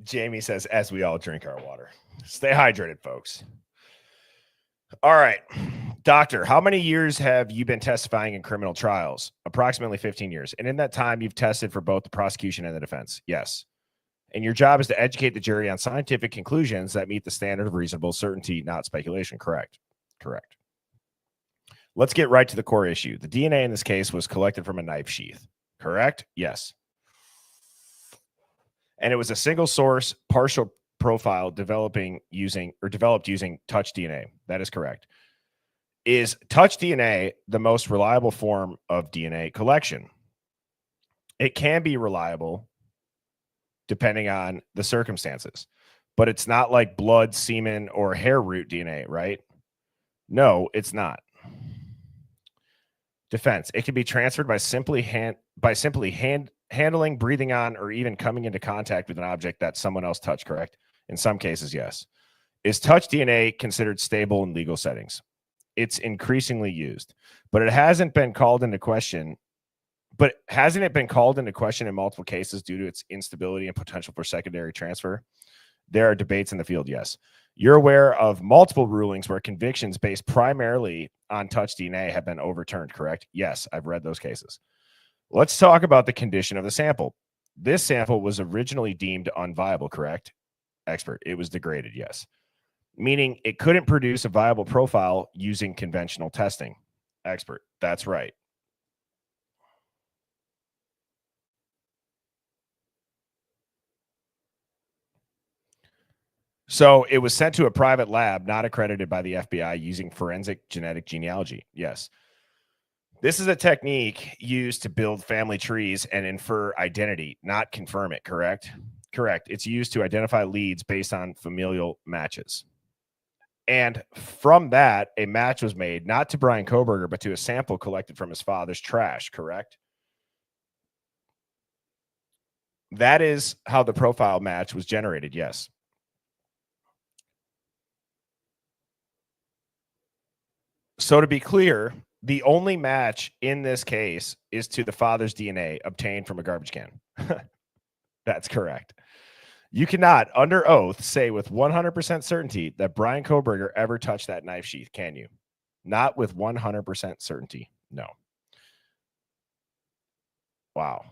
Jamie says, as we all drink our water. Stay hydrated, folks. All right. Doctor, how many years have you been testifying in criminal trials? Approximately 15 years. And in that time, you've tested for both the prosecution and the defense? Yes. And your job is to educate the jury on scientific conclusions that meet the standard of reasonable certainty, not speculation. Correct. Correct. Let's get right to the core issue. The DNA in this case was collected from a knife sheath. Correct? Yes. And it was a single source partial profile developed using touch DNA. That is correct. Is touch DNA the most reliable form of DNA collection? It can be reliable depending on the circumstances, but it's not like blood, semen, or hair root DNA, right? No, it's not. Defense. It can be transferred by simply handling, breathing on, or even coming into contact with an object that someone else touched, correct? In some cases, yes. Is touch DNA considered stable in legal settings? It's increasingly used, but it hasn't been called into question. But hasn't it been called into question in multiple cases due to its instability and potential for secondary transfer? There are debates in the field, yes. You're aware of multiple rulings where convictions based primarily on touch DNA have been overturned, correct? Yes, I've read those cases. Let's talk about the condition of the sample. This sample was originally deemed unviable, correct? Expert, it was degraded, yes. Meaning it couldn't produce a viable profile using conventional testing. Expert, that's right. So it was sent to a private lab not accredited by the FBI using forensic genetic genealogy. Yes. This is a technique used to build family trees and infer identity, not confirm it, correct? Correct. It's used to identify leads based on familial matches. And from that, a match was made not to Brian Koberger, but to a sample collected from his father's trash, correct? That is how the profile match was generated, yes. So to be clear, the only match in this case is to the father's DNA obtained from a garbage can. That's correct. You cannot, under oath, say with 100% certainty that Brian Koberger ever touched that knife sheath, can you? Not with 100% certainty. No. Wow.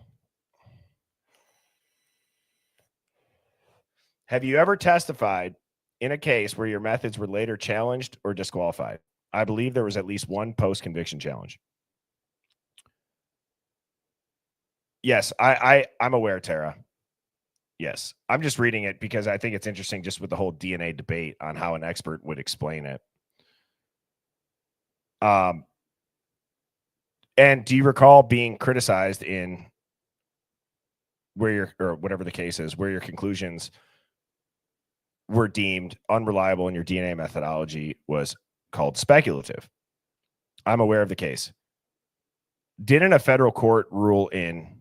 Have you ever testified in a case where your methods were later challenged or disqualified? I believe there was at least one post-conviction challenge. Yes, I'm aware, Tara. Yes, I'm just reading it because I think it's interesting just with the whole DNA debate on how an expert would explain it. And do you recall being criticized in where your, or whatever the case is, where your conclusions were deemed unreliable and your DNA methodology was called speculative? I'm aware of the case. Didn't a federal court rule in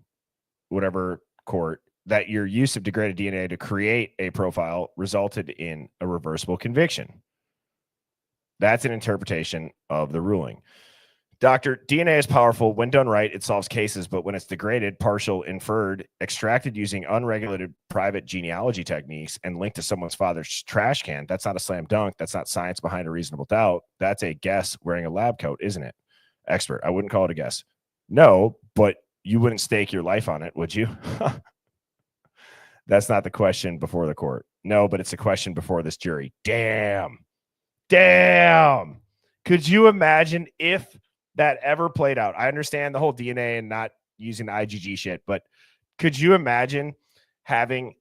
whatever court that your use of degraded DNA to create a profile resulted in a reversible conviction? That's an interpretation of the ruling. Doctor, DNA is powerful. When done right, it solves cases, but when it's degraded, partial, inferred, extracted using unregulated private genealogy techniques and linked to someone's father's trash can, that's not a slam dunk. That's not science behind a reasonable doubt. That's a guess wearing a lab coat, isn't it? Expert, I wouldn't call it a guess. No, but you wouldn't stake your life on it, would you? That's not the question before the court. No, but it's a question before this jury. Damn. Could you imagine if that ever played out? I understand the whole DNA and not using the IgG shit, but could you imagine having,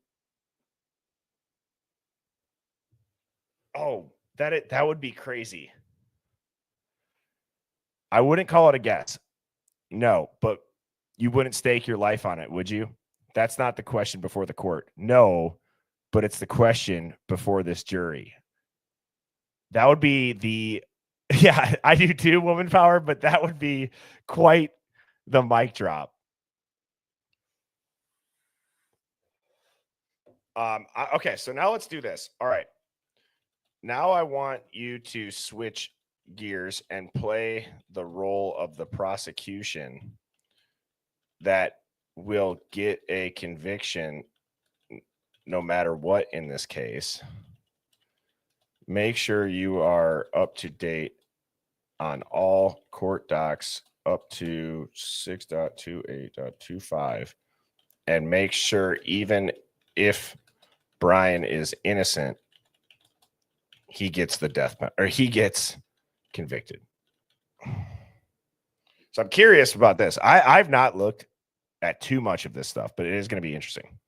that would be crazy. I wouldn't call it a guess. No, but you wouldn't stake your life on it, would you? That's not the question before the court. No, but it's the question before this jury. That would be the, yeah, I do too, woman power, but that would be quite the mic drop. Okay, so now let's do this. All right. Now I want you to switch gears and play the role of the prosecution that will get a conviction no matter what in this case. Make sure you are up to date on all court docs up to 6.28.25 and make sure even if Brian is innocent, he gets the death penalty, or he gets convicted. So I'm curious about this. I've not looked at too much of this stuff, but it is going to be interesting.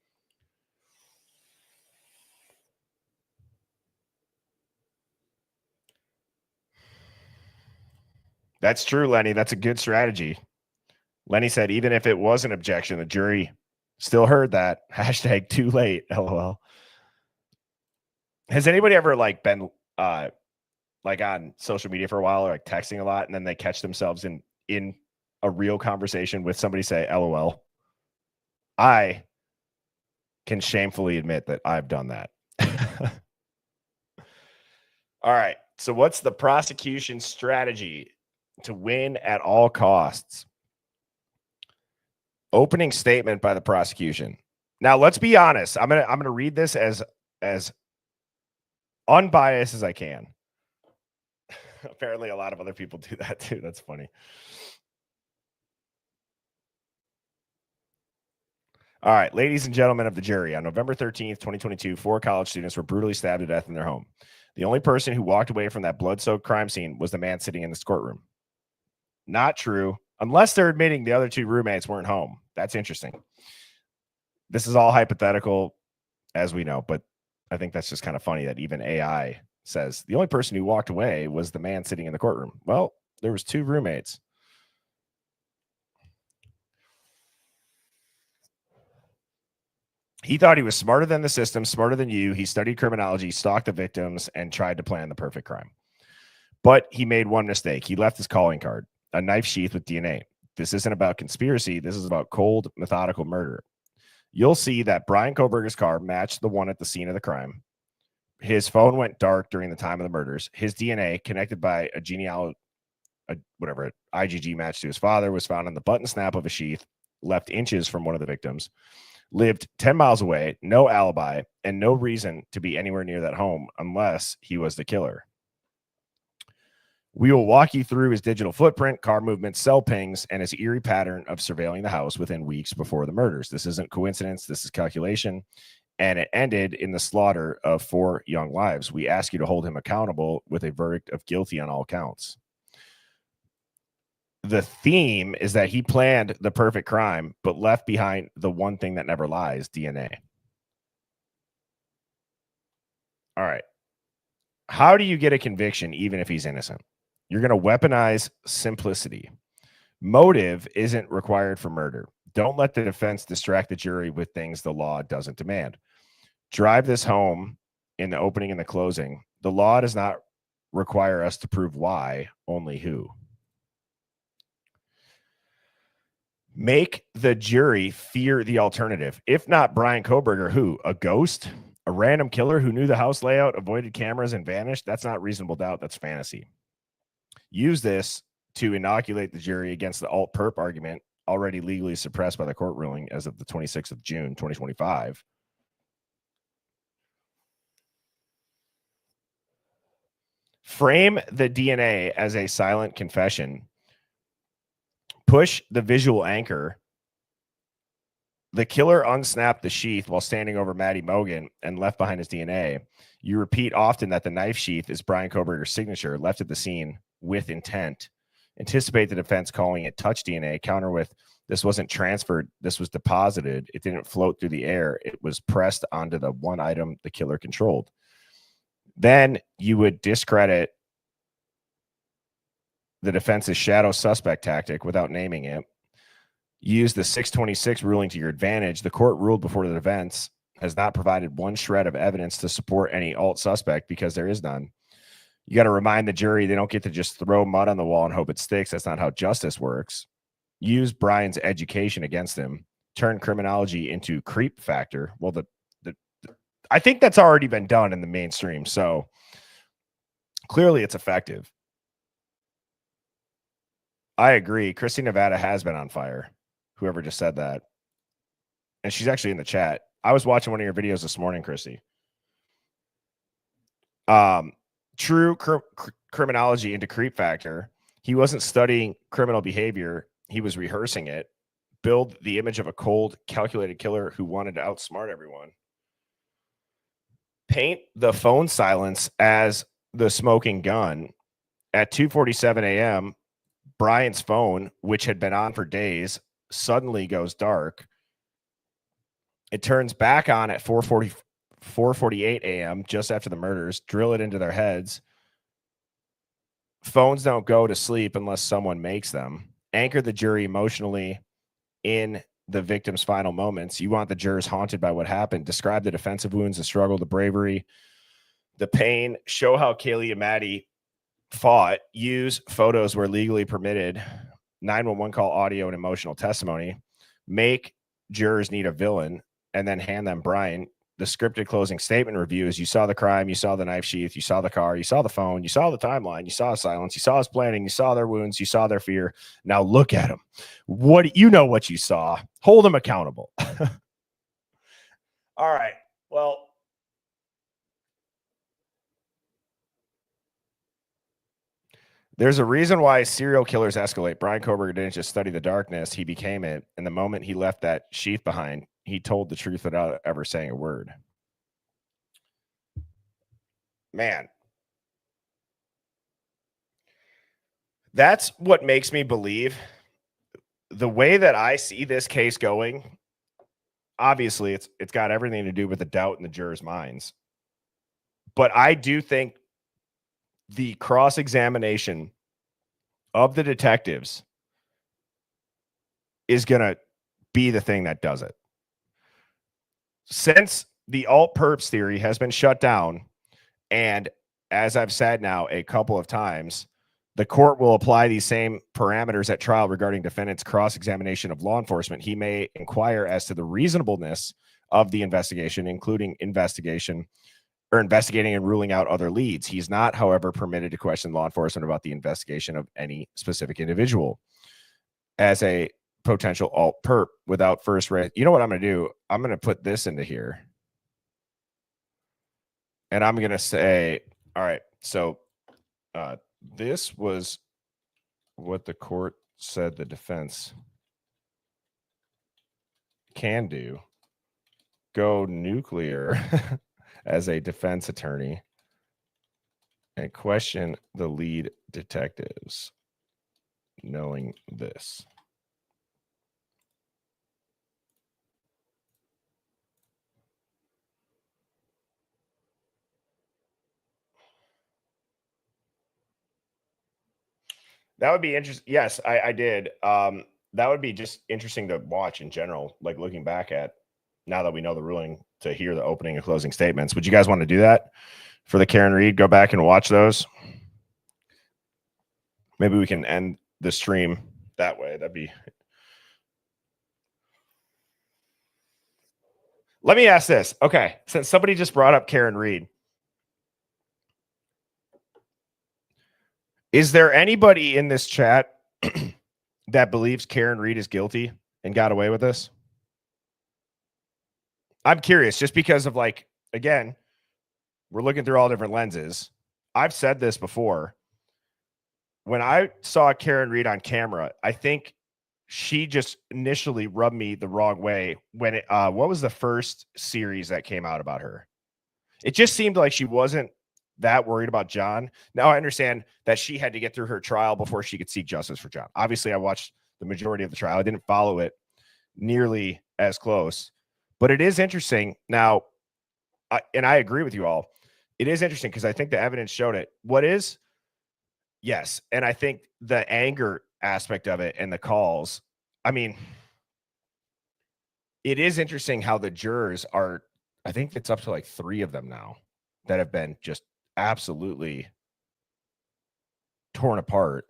That's true, Lenny. That's a good strategy. Lenny said, even if it was an objection, the jury still heard that. Hashtag too late. LOL. Has anybody ever like been like on social media for a while or like texting a lot and then they catch themselves in a real conversation with somebody say LOL? I can shamefully admit that I've done that. All right. So what's the prosecution strategy to win at all costs? Opening statement by the prosecution. Now let's be honest. I'm gonna read this as unbiased as I can. Apparently, a lot of other people do that too. That's funny. All right, ladies and gentlemen of the jury, on November 13th, 2022, 4 college students were brutally stabbed to death in their home. The only person who walked away from that blood-soaked crime scene was the man sitting in this courtroom. Not true, unless they're admitting the other 2 roommates weren't home. That's interesting. This is all hypothetical, as we know, but I think that's just kind of funny that even AI says the only person who walked away was the man sitting in the courtroom. Well, there was 2 roommates. He thought he was smarter than the system, smarter than you. He studied criminology, stalked the victims, and tried to plan the perfect crime. But he made one mistake. He left his calling card, a knife sheath with DNA. This isn't about conspiracy. This is about cold, methodical murder. You'll see that Brian Koberger's car matched the one at the scene of the crime. His phone went dark during the time of the murders. His DNA, connected by a IgG match to his father, was found on the button snap of a sheath left inches from one of the victims. Lived 10 miles away, no alibi, and no reason to be anywhere near that home unless he was the killer. We will walk you through his digital footprint, car movements, cell pings, and his eerie pattern of surveilling the house within weeks before the murders. This isn't coincidence. This is calculation, and it ended in the slaughter of 4 young lives. We ask you to hold him accountable with a verdict of guilty on all counts. The theme is that he planned the perfect crime, but left behind the one thing that never lies, DNA. All right. How do you get a conviction even if he's innocent? You're going to weaponize simplicity. Motive isn't required for murder. Don't let the defense distract the jury with things the law doesn't demand. Drive this home in the opening and the closing. The law does not require us to prove why, only who. Make the jury fear the alternative. If not Brian Koberger, who? A ghost? A random killer who knew the house layout, avoided cameras, and vanished? That's not reasonable doubt. That's fantasy. Use this to inoculate the jury against the alt-perp argument, already legally suppressed by the court ruling as of the 26th of June, 2025. Frame the DNA as a silent confession. Push the visual anchor. The killer unsnapped the sheath while standing over Maddie Mogan and left behind his DNA. You repeat often that the knife sheath is Brian Koberger's signature, left at the scene with intent. Anticipate the defense calling it touch DNA. Counter with, this wasn't transferred. This was deposited. It didn't float through the air. It was pressed onto the one item the killer controlled. Then you would discredit the defense's shadow suspect tactic without naming it. Use the 626 ruling to your advantage. The court ruled before the defense has not provided one shred of evidence to support any alt suspect because there is none. You got to remind the jury they don't get to just throw mud on the wall and hope it sticks. That's not how justice works. Use Brian's education against him. Turn criminology into creep factor. Well, I think that's already been done in the mainstream, so clearly it's effective. I agree. Christy Nevada has been on fire. Whoever just said that. And she's actually in the chat. I was watching one of your videos this morning, Christy. True criminology into creep factor. He wasn't studying criminal behavior. He was rehearsing it. Build the image of a cold, calculated killer who wanted to outsmart everyone. Paint the phone silence as the smoking gun. At 2:47 a.m., Brian's phone, which had been on for days, suddenly goes dark. It turns back on at 4:48 a.m., just after the murders. Drill it into their heads. Phones don't go to sleep unless someone makes them. Anchor the jury emotionally in the victim's final moments. You want the jurors haunted by what happened. Describe the defensive wounds, the struggle, the bravery, the pain. Show how Kaylee and Maddie fought. Use photos where legally permitted. 911 call audio and emotional testimony. Make jurors need a villain and then hand them Brian. The scripted closing statement review is: you saw the crime, you saw the knife sheath, you saw the car, you saw the phone, you saw the timeline, you saw silence, you saw his planning, you saw their wounds, you saw their fear. Now look at him. What you know what you saw. Hold them accountable. All right. Well, There's a reason why serial killers escalate. Brian Koberger didn't just study the darkness, he became it. And the moment he left that sheath behind, he told the truth without ever saying a word. Man. That's what makes me believe the way that I see this case going. Obviously, it's got everything to do with the doubt in the jurors' minds. But I do think the cross-examination of the detectives is going to be the thing that does it. Since the alt-perps theory has been shut down, and as I've said now a couple of times, the court will apply these same parameters at trial regarding defendant's cross-examination of law enforcement. He may inquire as to the reasonableness of the investigation, including investigating and ruling out other leads. He's not, however, permitted to question law enforcement about the investigation of any specific individual as a potential alt-perp without first you know what I'm going to do? I'm going to put this into here. And I'm going to say, all right, so this was what the court said the defense can do. Go nuclear as a defense attorney and question the lead detectives knowing this. That would be interesting. Yes, I did. That would be just interesting to watch in general, like looking back at now that we know the ruling, to hear the opening and closing statements. Would you guys want to do that for the Karen Reed? Go back and watch those. Maybe we can end the stream that way. That'd be. Let me ask this. Okay, since somebody just brought up Karen Reed, is there anybody in this chat that believes Karen Reed is guilty and got away with this? I'm curious, just because of, like, again, we're looking through all different lenses. I've said this before. When I saw Karen Reed on camera, I think she just initially rubbed me the wrong way when it, what was the first series that came out about her? It just seemed like she wasn't that worried about John. Now I understand that she had to get through her trial before she could seek justice for John. Obviously, I watched the majority of the trial. I didn't follow it nearly as close, but it is interesting. Now, and I agree with you all. It is interesting because I think the evidence showed it. What is? Yes. And I think the anger aspect of it and the calls, I mean, it is interesting how the jurors are, I think it's up to like 3 of them now that have been just absolutely torn apart.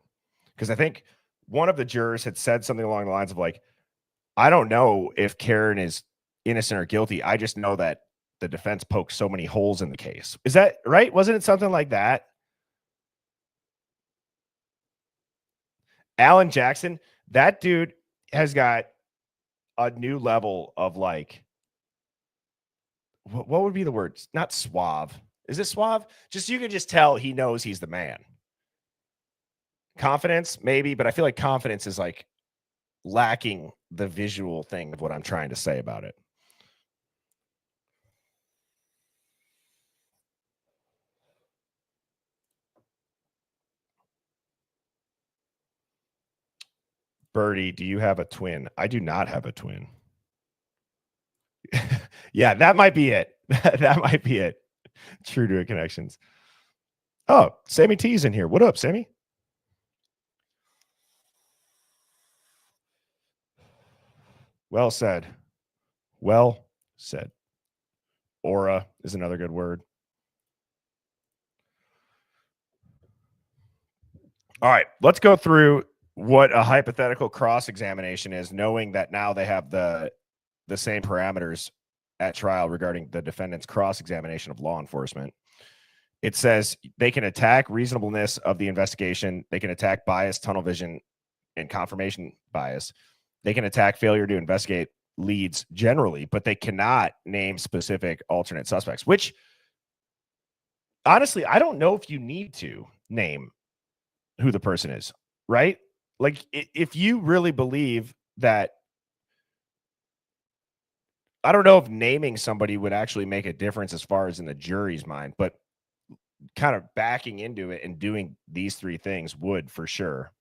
Because I think one of the jurors had said something along the lines of like, I don't know if Karen is innocent or guilty. I just know that the defense poked so many holes in the case. Is that right? Wasn't it something like that? Alan Jackson, that dude has got a new level of, like, what would be the word? Not suave. Is it suave? Just, you can just tell he knows he's the man. Confidence, maybe, but I feel like confidence is like lacking the visual thing of what I'm trying to say about it. Birdie, do you have a twin? I do not have a twin. Yeah, that might be it. That might be it. True to it connections. Oh, Sammy T's in here. What up, Sammy? Well said. Well said. Aura is another good word. All right, let's go through what a hypothetical cross-examination is, knowing that now they have the same parameters at trial regarding the defendant's cross-examination of law enforcement. It says they can attack reasonableness of the investigation. They can attack bias, tunnel vision, and confirmation bias. They can attack failure to investigate leads generally, but they cannot name specific alternate suspects, which honestly, I don't know if you need to name who the person is, right? Like if you really believe that, I don't know if naming somebody would actually make a difference as far as in the jury's mind, but kind of backing into it and doing these three things would for sure.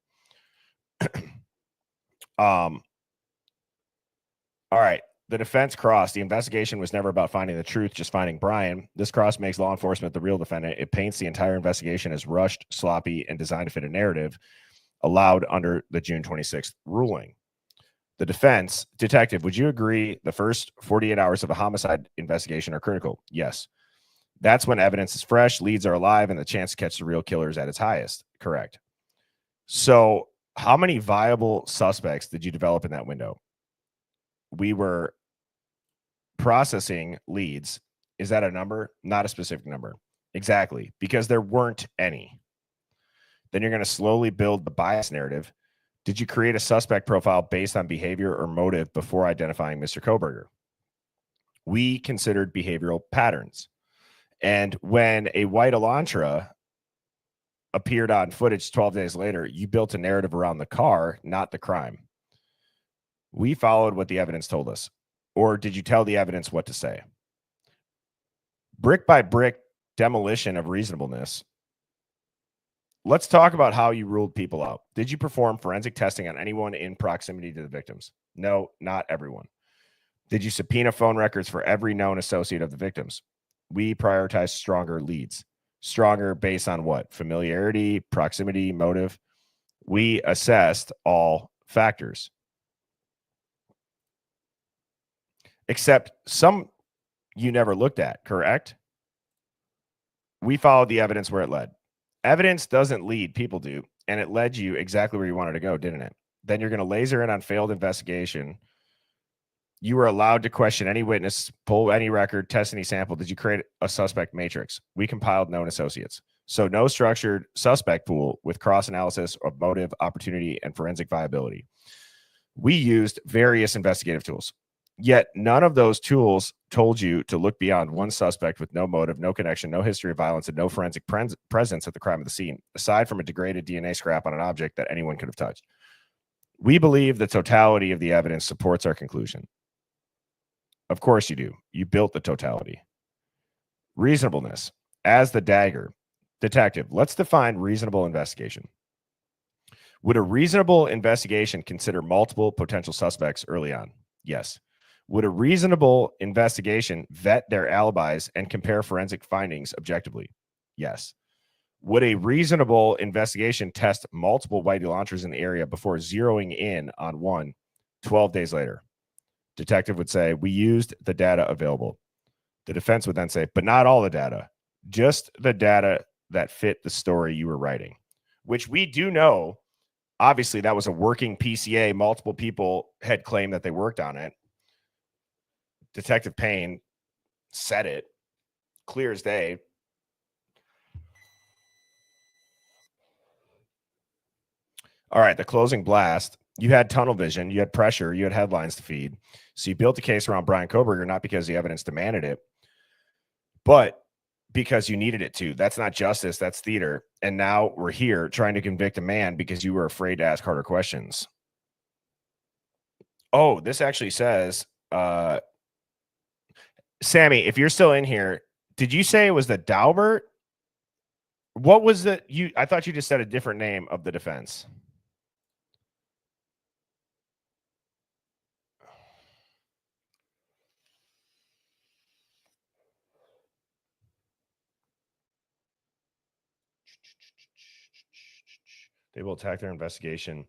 All right. The defense cross. The investigation was never about finding the truth, just finding Brian. This cross makes law enforcement the real defendant. It paints the entire investigation as rushed, sloppy, and designed to fit a narrative allowed under the June 26th ruling. The defense, detective, would you agree the first 48 hours of a homicide investigation are critical? Yes. That's when evidence is fresh, leads are alive, and the chance to catch the real killer is at its highest. Correct. So how many viable suspects did you develop in that window? We were processing leads. Is that a number? Not a specific number. Exactly. Because there weren't any. Then you're going to slowly build the bias narrative. Did you create a suspect profile based on behavior or motive before identifying Mr. Koberger? We considered behavioral patterns. And when a white Elantra appeared on footage 12 days later, you built a narrative around the car, not the crime. We followed what the evidence told us. Or did you tell the evidence what to say? Brick by brick demolition of reasonableness. Let's talk about how you ruled people out. Did you perform forensic testing on anyone in proximity to the victims? No, not everyone. Did you subpoena phone records for every known associate of the victims? We prioritized stronger leads. Stronger based on what? Familiarity, proximity, motive. We assessed all factors. Except some you never looked at, correct? We followed the evidence where it led. Evidence doesn't lead, people do. And it led you exactly where you wanted to go, didn't it? Then you're going to laser in on failed investigation. You were allowed to question any witness, pull any record, test any sample. Did you create a suspect matrix? We compiled known associates. So no structured suspect pool with cross-analysis of motive, opportunity, and forensic viability. We used various investigative tools. Yet none of those tools told you to look beyond one suspect with no motive, no connection, no history of violence, and no forensic presence at the crime of the scene, aside from a degraded DNA scrap on an object that anyone could have touched. We believe the totality of the evidence supports our conclusion. Of course you do. You built the totality. Reasonableness. As the dagger. Detective, let's define reasonable investigation. Would a reasonable investigation consider multiple potential suspects early on? Yes. Would a reasonable investigation vet their alibis and compare forensic findings objectively? Yes. Would a reasonable investigation test multiple white Elantras in the area before zeroing in on one 12 days later? Detective would say, we used the data available. The defense would then say, but not all the data, just the data that fit the story you were writing, which we do know. Obviously, that was a working PCA. Multiple people had claimed that they worked on it. Detective Payne said it clear as day. All right, the closing blast. You had tunnel vision, you had pressure, you had headlines to feed. So you built a case around Brian Koberger, not because the evidence demanded it, but because you needed it to. That's not justice, that's theater. And now we're here trying to convict a man because you were afraid to ask harder questions. Oh, this actually says, Sammy, if you're still in here, did you say it was the Daubert? What was the I thought you just said a different name of the defense. They will attack their investigation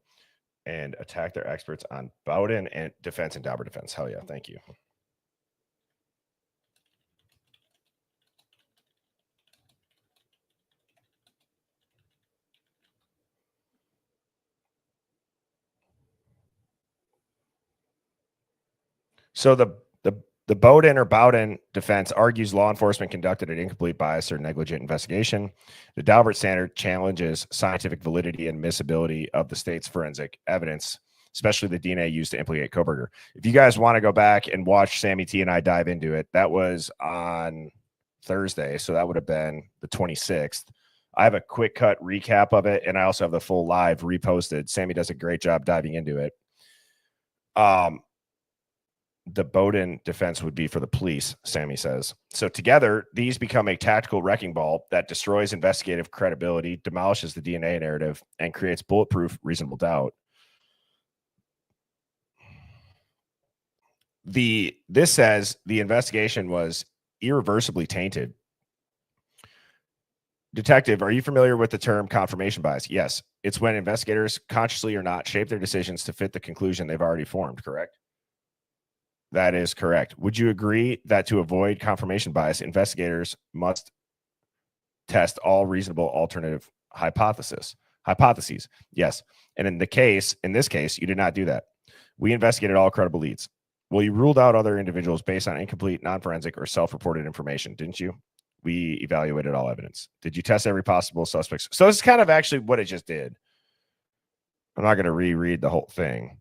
and attack their experts on Bowden and defense and Daubert defense. Hell yeah, thank you. So the Bowden or Bowden defense argues law enforcement conducted an incomplete, biased, or negligent investigation. The Daubert standard challenges scientific validity and admissibility of the state's forensic evidence, especially the DNA used to implicate Koberger. If you guys want to go back and watch Sammy T and I dive into it, that was on Thursday, so that would have been the 26th. I have a quick cut recap of it, and I also have the full live reposted. Sammy does a great job diving into it. The Bowden defense would be for the police, Sammy says. So together, these become a tactical wrecking ball that destroys investigative credibility, demolishes the DNA narrative, and creates bulletproof reasonable doubt. This says the investigation was irreversibly tainted. Detective, are you familiar with the term confirmation bias? Yes. It's when investigators, consciously or not, shape their decisions to fit the conclusion they've already formed, correct? That is correct. Would you agree that to avoid confirmation bias, investigators must test all reasonable alternative hypotheses? Yes. And in this case, you did not do that. We investigated all credible leads. Well, you ruled out other individuals based on incomplete, non-forensic, or self-reported information, didn't you? We evaluated all evidence. Did you test every possible suspect? So this is kind of actually what it just did. I'm not going to reread the whole thing.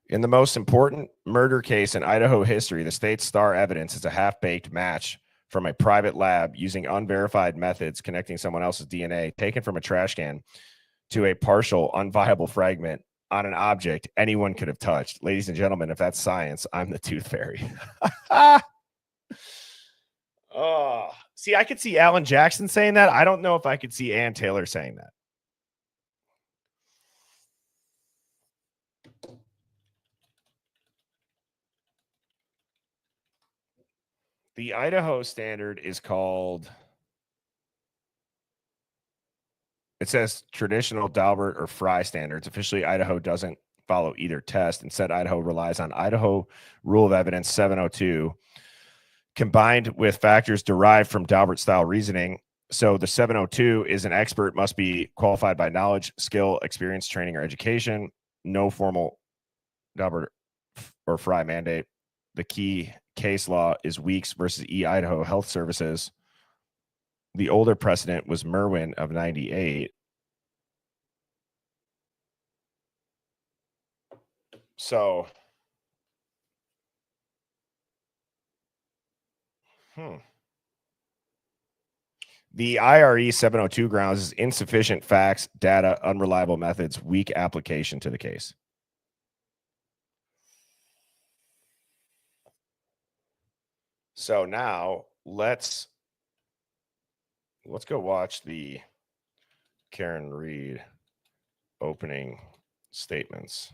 In the most important murder case in Idaho history, the state's star evidence is a half-baked match from a private lab using unverified methods connecting someone else's DNA taken from a trash can to a partial, unviable fragment on an object anyone could have touched. Ladies and gentlemen, if that's science, I'm the tooth fairy. Oh, see, I could see Alan Jackson saying that. I don't know if I could see Ann Taylor saying that. The Idaho standard is called, it says traditional Daubert or Fry standards. Officially, Idaho doesn't follow either test. Instead, Idaho relies on Idaho Rule of Evidence 702, combined with factors derived from Daubert-style reasoning. So the 702 is an expert must be qualified by knowledge, skill, experience, training, or education. No formal Daubert or Fry mandate. The key case law is Weeks versus Idaho Health Services. The older precedent was Merwin of 98. So, the IRE 702 grounds is insufficient facts, data, unreliable methods, weak application to the case. So now let's go watch the Karen Reed opening statements.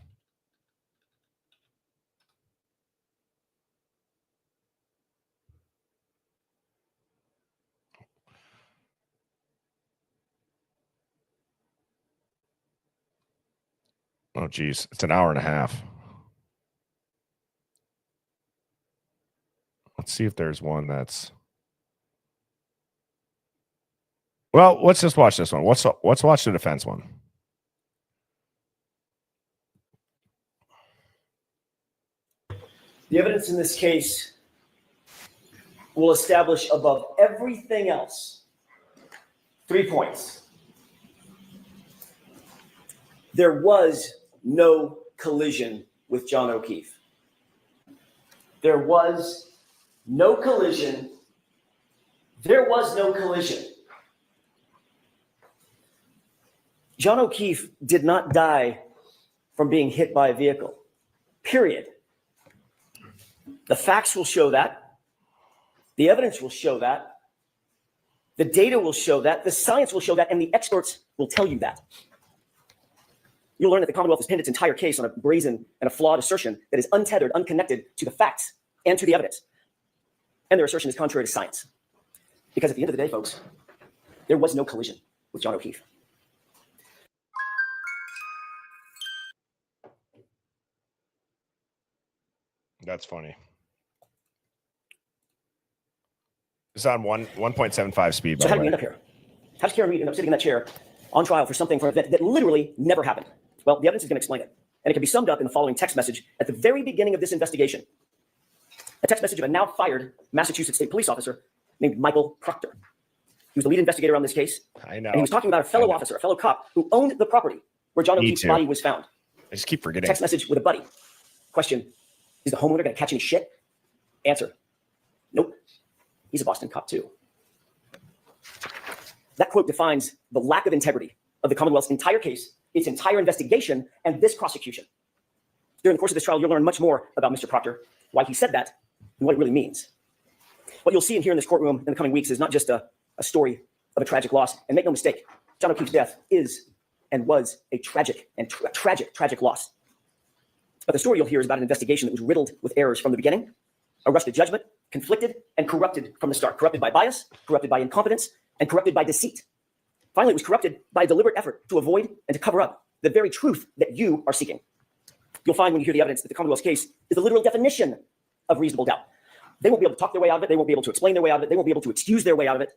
Oh, geez. It's an hour and a half. Let's see if there's one that's... Well, let's just watch this one. Let's watch the defense one. The evidence in this case will establish above everything else 3 points. There was no collision with John O'Keefe. There was no collision. There was no collision. John O'Keefe did not die from being hit by a vehicle, period. The facts will show that. The evidence will show that. The data will show that. The science will show that. And the experts will tell you that. You'll learn that the Commonwealth has pinned its entire case on a brazen and a flawed assertion that is untethered, unconnected to the facts and to the evidence. And their assertion is contrary to science. Because at the end of the day, folks, there was no collision with John O'Keefe. That's funny. It's on 1.75 speed. So how did we end up here? How does Karen Reed end up sitting in that chair on trial for something that literally never happened? Well, the evidence is going to explain it. And it can be summed up in the following text message at the very beginning of this investigation. A text message of a now fired Massachusetts state police officer named Michael Proctor. He was the lead investigator on this case. I know. And he was talking about a fellow officer, a fellow cop who owned the property where John O'Keefe's body was found. I just keep forgetting. Text message with a buddy. Question: is the homeowner going to catch any shit? Answer: nope. he's a Boston cop too. That quote defines the lack of integrity of the Commonwealth's entire case, its entire investigation, and this prosecution. During the course of this trial, you'll learn much more about Mr. Proctor, why he said that, and what it really means. What you'll see and hear in this courtroom in the coming weeks is not just a story of a tragic loss. And make no mistake, John O'Keefe's death is and was a tragic and tragic loss. But the story you'll hear is about an investigation that was riddled with errors from the beginning, a rush to judgment, conflicted and corrupted from the start, corrupted by bias, corrupted by incompetence, and corrupted by deceit. Finally, it was corrupted by a deliberate effort to avoid and to cover up the very truth that you are seeking. You'll find when you hear the evidence that the Commonwealth's case is the literal definition of reasonable doubt. They won't be able to talk their way out of it. They won't be able to explain their way out of it. They won't be able to excuse their way out of it.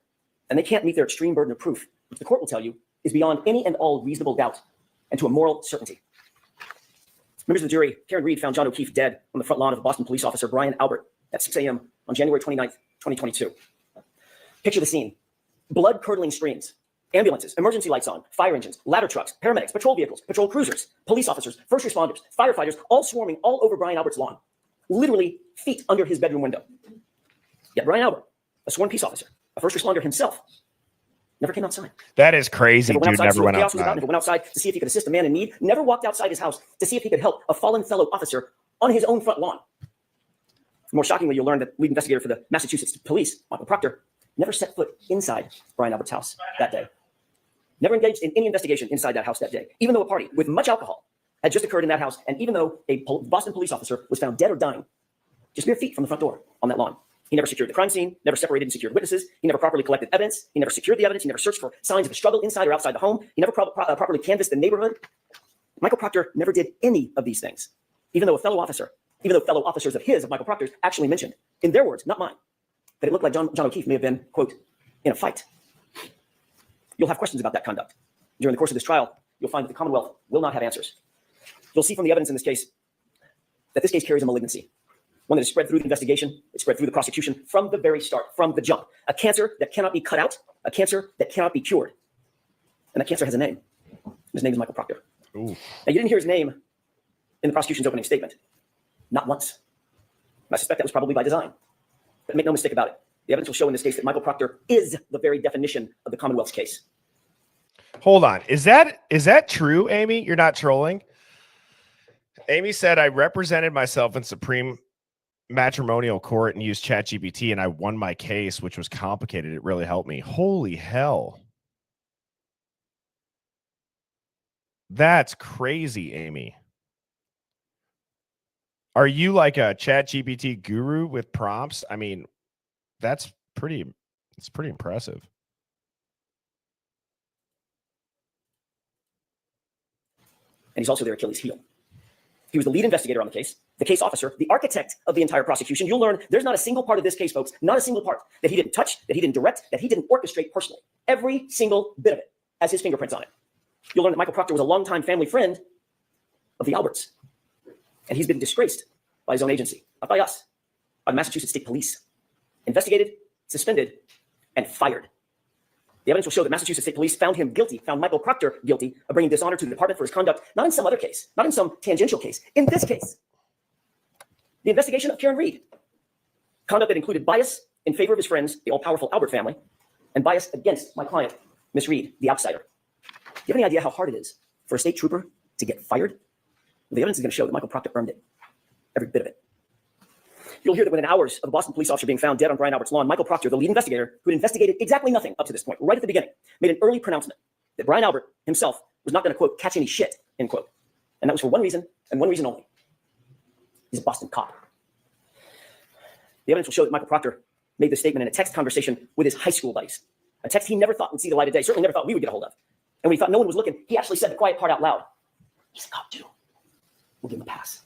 And they can't meet their extreme burden of proof, which the court will tell you is beyond any and all reasonable doubt and to a moral certainty. Members of the jury, Karen Reed found John O'Keefe dead on the front lawn of a Boston police officer, Brian Albert, at 6 a.m. on January 29th, 2022. Picture the scene. Blood-curdling streams, ambulances, emergency lights on, fire engines, ladder trucks, paramedics, patrol vehicles, patrol cruisers, police officers, first responders, firefighters, all swarming all over Brian Albert's lawn, literally feet under his bedroom window. Yet Brian Albert, a sworn peace officer, a first responder himself, never came outside. That is crazy, Never went dude. outside Never went to see what chaos was about, outside. never went outside to see if he could assist a man in need, never walked outside his house to see if he could help a fallen fellow officer on his own front lawn. More shockingly, you'll learn that lead investigator for the Massachusetts police, Michael Proctor, never set foot inside Brian Albert's house that day. Never engaged in any investigation inside that house that day, even though a party with much alcohol had just occurred in that house, and even though a Boston police officer was found dead or dying just mere feet from the front door on that lawn. He never secured the crime scene, never separated and secured witnesses. He never properly collected evidence. He never secured the evidence. He never searched for signs of a struggle inside or outside the home. He never properly canvassed the neighborhood. Michael Proctor never did any of these things, even though fellow officers of his, of Michael Proctor's, actually mentioned, in their words, not mine, that it looked like John O'Keefe may have been, quote, in a fight. You'll have questions about that conduct. During the course of this trial, you'll find that the Commonwealth will not have answers. You'll see from the evidence in this case that this case carries a malignancy, one that is spread through the investigation, it's spread through the prosecution from the very start, from the jump. A cancer that cannot be cut out, a cancer that cannot be cured. And that cancer has a name. His name is Michael Proctor. Ooh. Now, you didn't hear his name in the prosecution's opening statement. Not once. And I suspect that was probably by design. But make no mistake about it. The evidence will show in this case that Michael Proctor is the very definition of the Commonwealth's case. Hold on. Is that true, Amy? You're not trolling? Amy said, I represented myself in Supreme Matrimonial Court and used ChatGPT, and I won my case, which was complicated. It really helped me. Holy hell. That's crazy, Amy. Are you like a ChatGPT guru with prompts? I mean, it's pretty impressive. And he's also their Achilles heel. He was the lead investigator on the case officer, the architect of the entire prosecution. You'll learn there's not a single part of this case, folks, not a single part that he didn't touch, that he didn't direct, that he didn't orchestrate personally. Every single bit of it has his fingerprints on it. You'll learn that Michael Proctor was a longtime family friend of the Alberts. And he's been disgraced by his own agency, not by us, by the Massachusetts State Police. Investigated, suspended, and fired. The evidence will show that Massachusetts State Police found Michael Proctor guilty of bringing dishonor to the department for his conduct, not in some other case, not in some tangential case, in this case. The investigation of Karen Reed. Conduct that included bias in favor of his friends, the all-powerful Albert family, and bias against my client, Miss Reed, the outsider. Do you have any idea how hard it is for a state trooper to get fired? Well, the evidence is going to show that Michael Proctor earned it, every bit of it. You'll hear that within hours of a Boston police officer being found dead on Brian Albert's lawn, Michael Proctor, the lead investigator, who had investigated exactly nothing up to this point, right at the beginning, made an early pronouncement that Brian Albert himself was not going to, quote, catch any shit, end quote. And that was for one reason, and one reason only. He's a Boston cop. The evidence will show that Michael Proctor made this statement in a text conversation with his high school buddies, a text he never thought would see the light of day, certainly never thought we would get a hold of. And when he thought no one was looking, he actually said the quiet part out loud. He's a cop too. We'll give him a pass.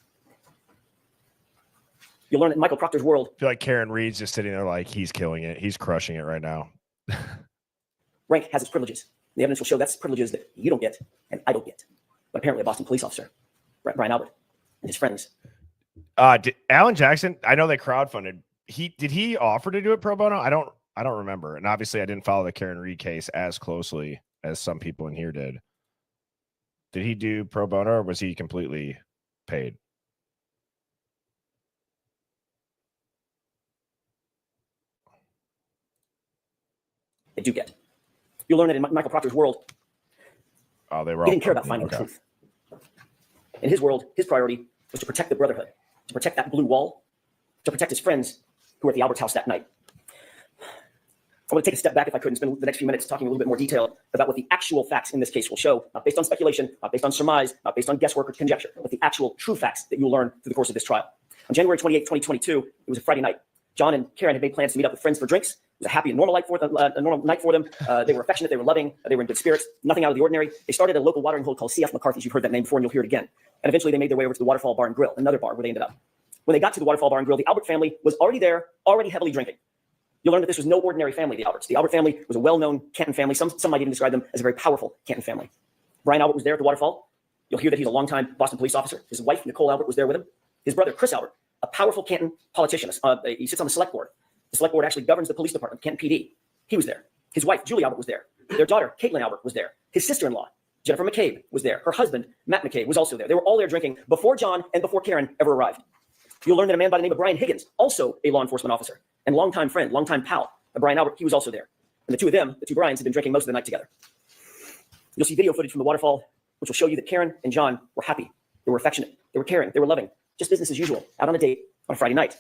You'll learn that in Michael Proctor's world, I feel like Karen Reed's just sitting there like he's killing it. He's crushing it right now. rank has its privileges. The evidence will show that's privileges that you don't get and I don't get. But apparently a Boston police officer, Brian Albert, and his friends. Alan Jackson, I know they crowdfunded. Did he offer to do it pro bono? I don't remember. And obviously I didn't follow the Karen Reed case as closely as some people in here did. Did he do pro bono or was he completely paid? they do get. You'll learn that in Michael Proctor's world, Oh, they were he all didn't care about finding the truth. In his world, his priority was to protect the brotherhood, to protect that blue wall, to protect his friends who were at the Albert's house that night. I want to take a step back, if I could, and spend the next few minutes talking a little bit more detail about what the actual facts in this case will show, not based on speculation, not based on surmise, not based on guesswork or conjecture, but the actual true facts that you will learn through the course of this trial. On January 28, 2022, it was a Friday night. John and Karen had made plans to meet up with friends for drinks. It was a happy and normal night for them. They were affectionate, they were loving, they were in good spirits, nothing out of the ordinary. They started at a local watering hole called C.F. McCarthy's. You've heard that name before and you'll hear it again. And eventually they made their way over to the Waterfall Bar and Grill, another bar where they ended up. When they got to the Waterfall Bar and Grill, the Albert family was already there, already heavily drinking. You'll learn that this was no ordinary family, the Alberts. The Albert family was a well-known Canton family. Some might even describe them as a very powerful Canton family. Brian Albert was there at the Waterfall. You'll hear that he's a longtime Boston police officer. His wife, Nicole Albert, was there with him. His brother, Chris Albert, a powerful Canton politician. He sits on the select board. The select board actually governs the police department, Canton PD. He was there. His wife, Julie Albert, was there. Their daughter, Caitlin Albert, was there. His sister-in-law, Jennifer McCabe, was there. Her husband, Matt McCabe, was also there. They were all there drinking before John and before Karen ever arrived. You'll learn that a man by the name of Brian Higgins, also a law enforcement officer and longtime friend, longtime pal of Brian Albert, he was also there. And the two of them, the two Brians, had been drinking most of the night together. You'll see video footage from the waterfall, which will show you that Karen and John were happy. They were affectionate. They were caring. They were loving. Just business as usual, out on a date on a Friday night.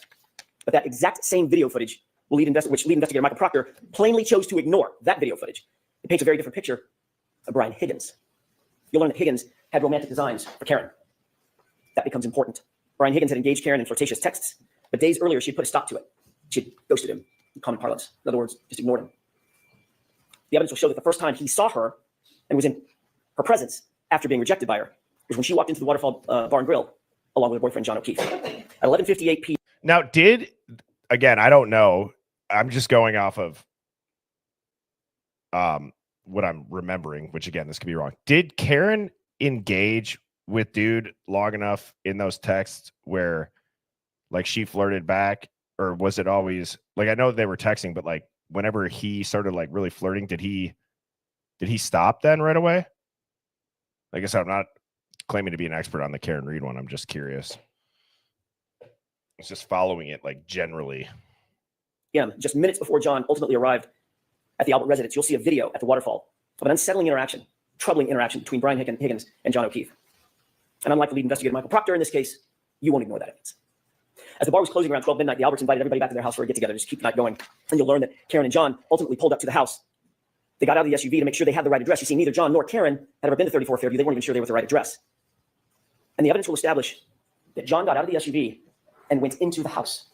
But that exact same video footage, which lead investigator Michael Proctor plainly chose to ignore that video footage. It paints a very different picture of Brian Higgins. You'll learn that Higgins had romantic designs for Karen. That becomes important. Brian Higgins had engaged Karen in flirtatious texts, but days earlier she had put a stop to it. She had ghosted him, in common parlance. In other words, just ignored him. The evidence will show that the first time he saw her and was in her presence after being rejected by her was when she walked into the Waterfall Bar and Grill along with her boyfriend, John O'Keefe. At 11:58 p.m. Now, again, I don't know. I'm just going off of what I'm remembering, which again, this could be wrong. Did Karen engage with dude long enough in those texts where like she flirted back, or was it always like, I know they were texting, but like whenever he started like really flirting, did he stop then right away? Like I said, I'm not claiming to be an expert on the Karen Reed one. I'm just curious. It's just following it like generally. Yeah, just minutes before John ultimately arrived at the Albert residence, you'll see a video at the waterfall of an unsettling interaction, troubling interaction between Brian Higgins and John O'Keefe. And unlike the lead investigator, Michael Proctor, in this case, you won't ignore that evidence. As the bar was closing around 12 midnight, the Alberts invited everybody back to their house for a get-together, just keep the night going. And you'll learn that Karen and John ultimately pulled up to the house. They got out of the SUV to make sure they had the right address. You see, neither John nor Karen had ever been to 34 Fairview. They weren't even sure they were the right address. And the evidence will establish that John got out of the SUV and went into the house.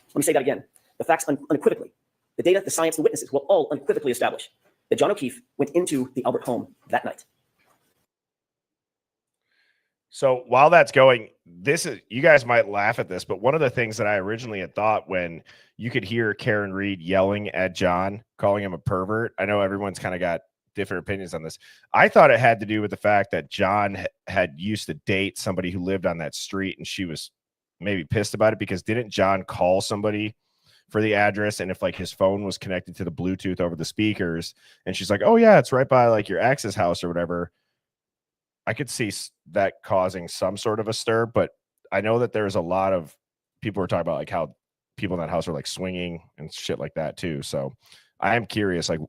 Let me say that again. The facts unequivocally, the data, the science, the witnesses will all unequivocally establish that John O'Keefe went into the Albert home that night. So while that's going, you guys might laugh at this, but one of the things that I originally had thought when you could hear Karen Reed yelling at John, calling him a pervert, I know everyone's kind of got different opinions on this. I thought it had to do with the fact that John had used to date somebody who lived on that street, and she was maybe pissed about it because didn't John call somebody for the address, and if like his phone was connected to the Bluetooth over the speakers, and she's like, oh yeah, it's right by like your ex's house or whatever. I could see that causing some sort of a stir, but I know that there's a lot of people who are talking about like how people in that house are like swinging and shit like that too. So I am curious, like,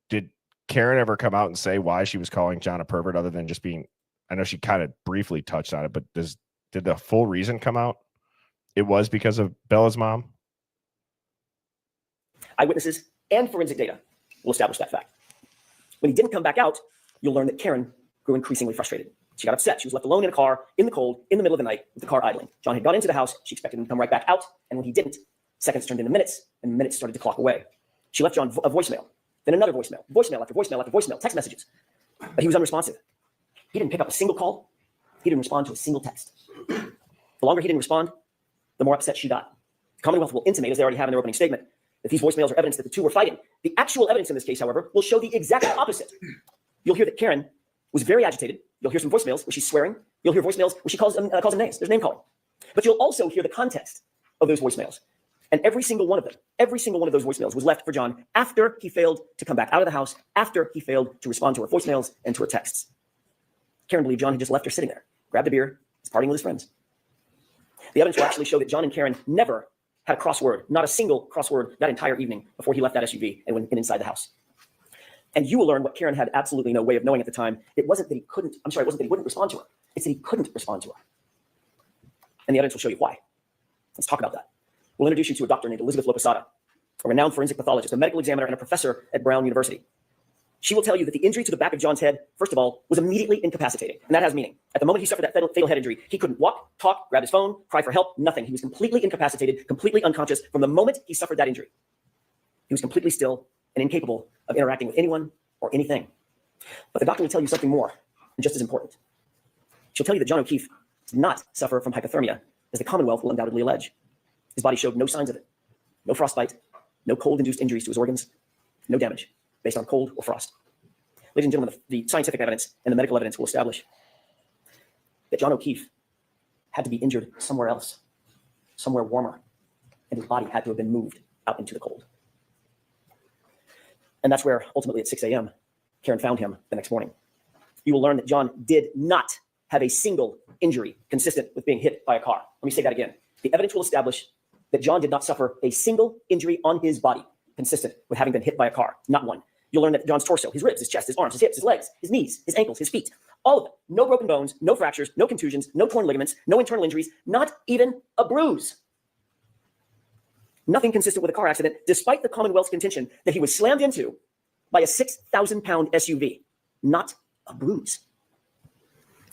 did Karen ever come out and say why she was calling John a pervert other than just being, I know she kind of briefly touched on it, but did the full reason come out? It was because of Bella's mom? Eyewitnesses and forensic data will establish that fact. When he didn't come back out, you'll learn that Karen grew increasingly frustrated. She got upset. She was left alone in a car in the cold in the middle of the night with the car idling. John had gone into the house. She expected him to come right back out. And when he didn't, seconds turned into minutes and minutes started to clock away. She left John a voicemail, then another voicemail, voicemail after voicemail after voicemail, text messages. But he was unresponsive. He didn't pick up a single call. He didn't respond to a single text. The longer he didn't respond, the more upset she got. The Commonwealth will intimate, as they already have in their opening statement, that these voicemails are evidence that the two were fighting. The actual evidence in this case, however, will show the exact opposite. You'll hear that Karen was very agitated. You'll hear some voicemails where she's swearing. You'll hear voicemails where she calls him names. There's name calling. But you'll also hear the context of those voicemails. And every single one of those voicemails was left for John after he failed to come back out of the house, after he failed to respond to her voicemails and to her texts. Karen believed John had just left her sitting there, grabbed a beer, was partying with his friends. The evidence will actually show that John and Karen never had a crossword, not a single crossword that entire evening before he left that SUV and went inside the house. And you will learn what Karen had absolutely no way of knowing at the time. It wasn't that he couldn't, I'm sorry, it wasn't that he wouldn't respond to her. It's that he couldn't respond to her. And the evidence will show you why. Let's talk about that. We'll introduce you to a doctor named Elizabeth Lopasada, a renowned forensic pathologist, a medical examiner, and a professor at Brown University. She will tell you that the injury to the back of John's head, first of all, was immediately incapacitating. And that has meaning. At the moment he suffered that fatal head injury, he couldn't walk, talk, grab his phone, cry for help, nothing. He was completely incapacitated, completely unconscious from the moment he suffered that injury. He was completely still and incapable of interacting with anyone or anything. But the doctor will tell you something more, and just as important. She'll tell you that John O'Keefe did not suffer from hypothermia, as the Commonwealth will undoubtedly allege. His body showed no signs of it. No frostbite, no cold-induced injuries to his organs, no damage based on cold or frost. Ladies and gentlemen, the scientific evidence and the medical evidence will establish that John O'Keefe had to be injured somewhere else, somewhere warmer, and his body had to have been moved out into the cold. And that's where, ultimately at 6 a.m., Karen found him the next morning. You will learn that John did not have a single injury consistent with being hit by a car. Let me say that again. The evidence will establish that John did not suffer a single injury on his body consistent with having been hit by a car, not one. You'll learn that John's torso, his ribs, his chest, his arms, his hips, his legs, his knees, his ankles, his feet, all of them, no broken bones, no fractures, no contusions, no torn ligaments, no internal injuries, not even a bruise. Nothing consistent with a car accident, despite the Commonwealth's contention that he was slammed into by a 6,000-pound SUV. Not a bruise.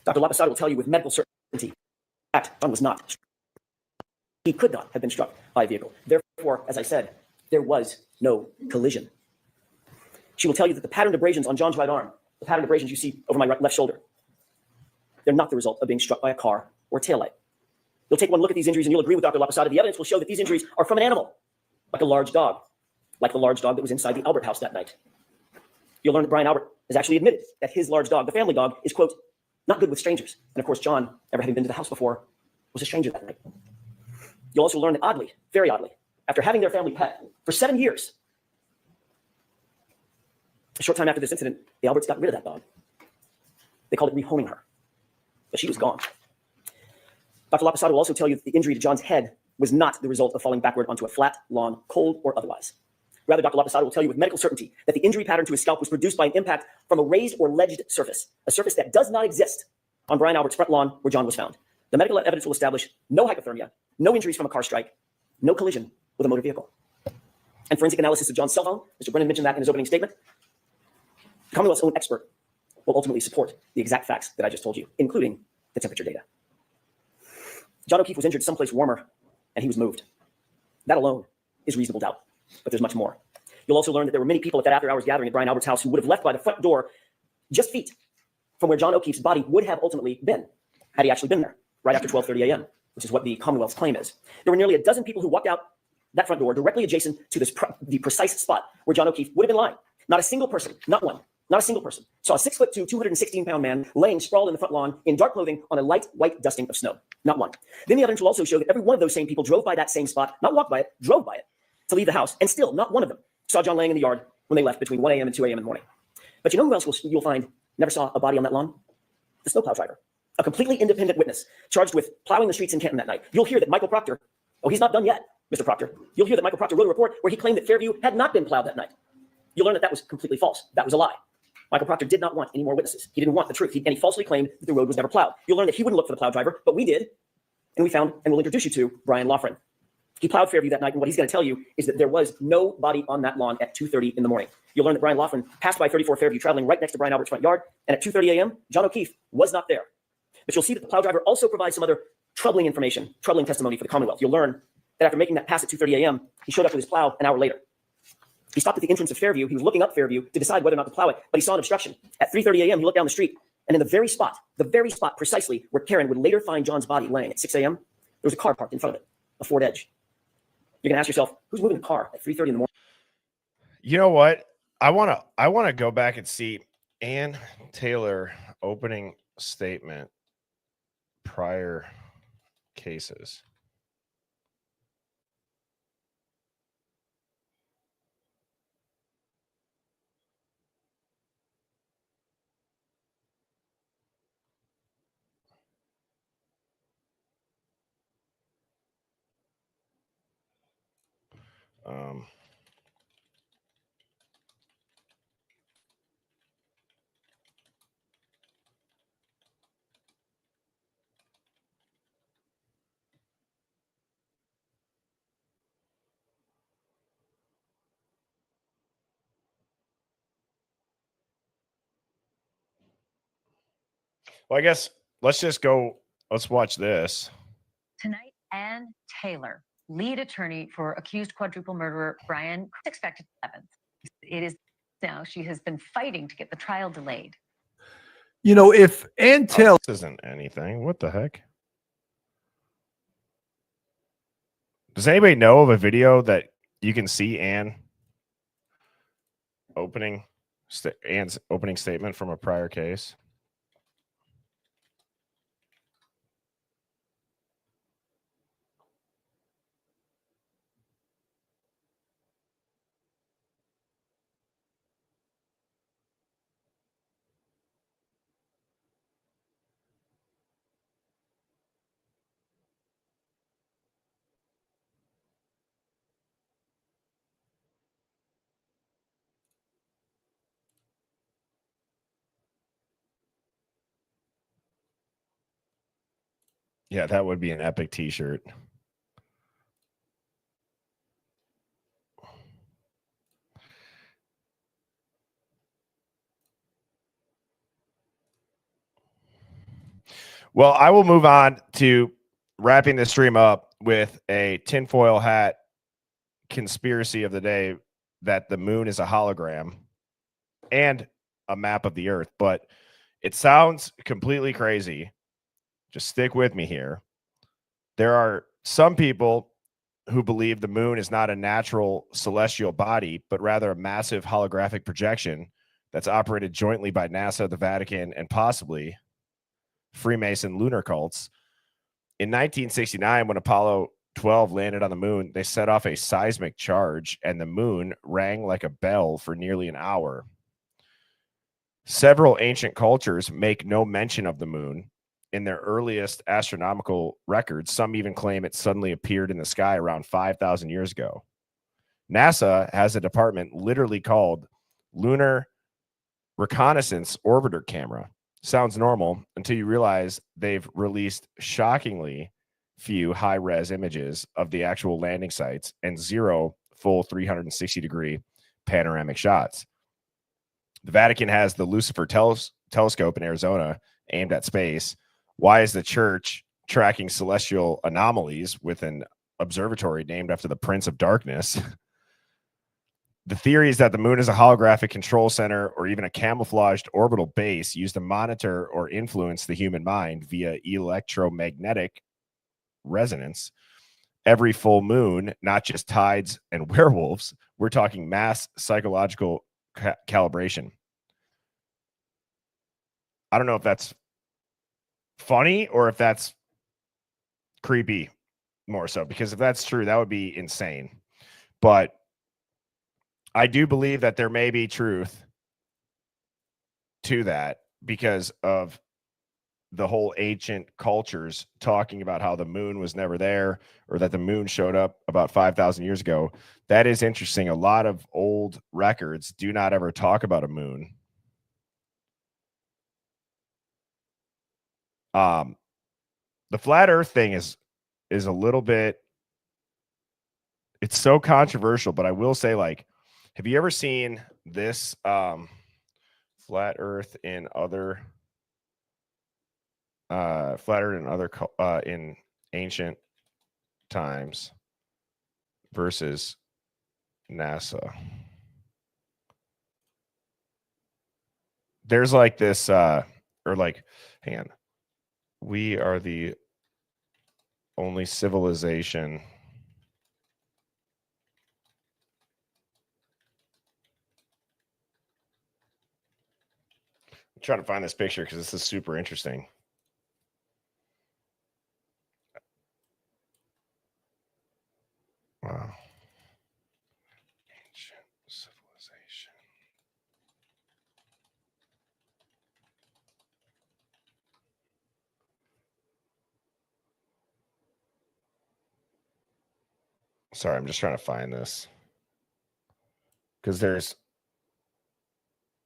Dr. Lopasada will tell you with medical certainty, in fact, John was not. He could not have been struck by a vehicle. Therefore, as I said, there was no collision. She will tell you that the patterned abrasions on John's right arm, the patterned abrasions you see over my left shoulder, they're not the result of being struck by a car or a taillight. You'll take one look at these injuries and you'll agree with Dr. Lopasada. The evidence will show that these injuries are from an animal, like a large dog, like the large dog that was inside the Albert house that night. You'll learn that Brian Albert has actually admitted that his large dog, the family dog, is, quote, not good with strangers. And of course, John, never having been to the house before, was a stranger that night. You'll also learn that oddly, very oddly, after having their family pet for 7 years, a short time after this incident, the Alberts got rid of that dog. They called it rehoming her, but she was gone. Dr. Lopasada will also tell you that the injury to John's head was not the result of falling backward onto a flat lawn, cold or otherwise. Rather, Dr. Lopasada will tell you with medical certainty that the injury pattern to his scalp was produced by an impact from a raised or ledged surface, a surface that does not exist on Brian Albert's front lawn where John was found. The medical evidence will establish no hypothermia, no injuries from a car strike, no collision with a motor vehicle. And forensic analysis of John's cell phone, Mr. Brennan mentioned that in his opening statement, the Commonwealth's own expert will ultimately support the exact facts that I just told you, including the temperature data. John O'Keefe was injured someplace warmer, and he was moved. That alone is reasonable doubt, but there's much more. You'll also learn that there were many people at that after-hours gathering at Brian Albert's house who would have left by the front door just feet from where John O'Keefe's body would have ultimately been, had he actually been there, right after 12:30 a.m., which is what the Commonwealth's claim is. There were nearly a dozen people who walked out that front door directly adjacent to this the precise spot where John O'Keefe would have been lying. Not a single person, not one, not a single person, saw a 6'2", 216-pound man laying sprawled in the front lawn in dark clothing on a light white dusting of snow. Not one. Then the evidence will also show that every one of those same people drove by that same spot, not walked by it, drove by it to leave the house, and still not one of them saw John laying in the yard when they left between 1 a.m. and 2 a.m. in the morning. But you know who else you'll find never saw a body on that lawn? The snowplow driver, a completely independent witness charged with plowing the streets in Canton that night. You'll hear that Michael Proctor, oh, he's not done yet, Mr. Proctor. You'll hear that Michael Proctor wrote a report where he claimed that Fairview had not been plowed that night. You'll learn that that was completely false. That was a lie. Michael Proctor did not want any more witnesses. He didn't want the truth. And he falsely claimed that the road was never plowed. You'll learn that he wouldn't look for the plow driver, but we did. And we found, and we'll introduce you to, Brian Loughran. He plowed Fairview that night, and what he's going to tell you is that there was no body on that lawn at 2:30 in the morning. You'll learn that Brian Loughran passed by 34 Fairview, traveling right next to Brian Albert's front yard, and at 2:30 a.m., John O'Keefe was not there. But you'll see that the plow driver also provides some other troubling information, troubling testimony for the Commonwealth. You'll learn that after making that pass at 2:30 a.m., he showed up with his plow an hour later. He stopped at the entrance of Fairview. He was looking up Fairview to decide whether or not to plow it, but he saw an obstruction. At 3:30 a.m., he looked down the street, and in the very spot precisely where Karen would later find John's body laying at 6 a.m., there was a car parked in front of it, a Ford Edge. You're going to ask yourself, who's moving a car at 3:30 in the morning? You know what? I want to go back and see Ann Taylor opening statement prior cases. Well, I guess let's just go. Let's watch this. Tonight, Ann Taylor, lead attorney for accused quadruple murderer Brian, is expected 11th. It is now she has been fighting to get the trial delayed. You know, if Ann Taylor This isn't anything. What the heck? Does anybody know of a video that you can see Ann's opening statement from a prior case? Yeah, that would be an epic t-shirt. Well, I will move on to wrapping this stream up with a tinfoil hat conspiracy of the day that the moon is a hologram and a map of the earth. But it sounds completely crazy. Just stick with me here. There are some people who believe the moon is not a natural celestial body, but rather a massive holographic projection that's operated jointly by NASA, the Vatican, and possibly Freemason lunar cults. In 1969, when Apollo 12 landed on the moon, they set off a seismic charge, and the moon rang like a bell for nearly an hour. Several ancient cultures make no mention of the moon in their earliest astronomical records. Some even claim it suddenly appeared in the sky around 5,000 years ago. NASA has a department literally called Lunar Reconnaissance Orbiter Camera. Sounds normal until you realize they've released shockingly few high-res images of the actual landing sites and zero full 360-degree panoramic shots. The Vatican has the Lucifer telescope in Arizona aimed at space. Why is the church tracking celestial anomalies with an observatory named after the Prince of Darkness? The theory is that the moon is a holographic control center or even a camouflaged orbital base used to monitor or influence the human mind via electromagnetic resonance. Every full moon, not just tides and werewolves, we're talking mass psychological calibration. I don't know if that's funny or if that's creepy more so, because if that's true, that would be insane. But I do believe that there may be truth to that because of the whole ancient cultures talking about how the moon was never there or that the moon showed up about 5,000 years ago. That is interesting. A lot of old records do not ever talk about a moon. The flat earth thing is a little bit, it's so controversial, but I will say, like, have you ever seen this flat earth in other in ancient times versus NASA? There's like this or like, hang on, we are the only civilization I'm trying to find this picture because this is super interesting. Wow. Ancient civilization. Sorry, I'm just trying to find this. because there's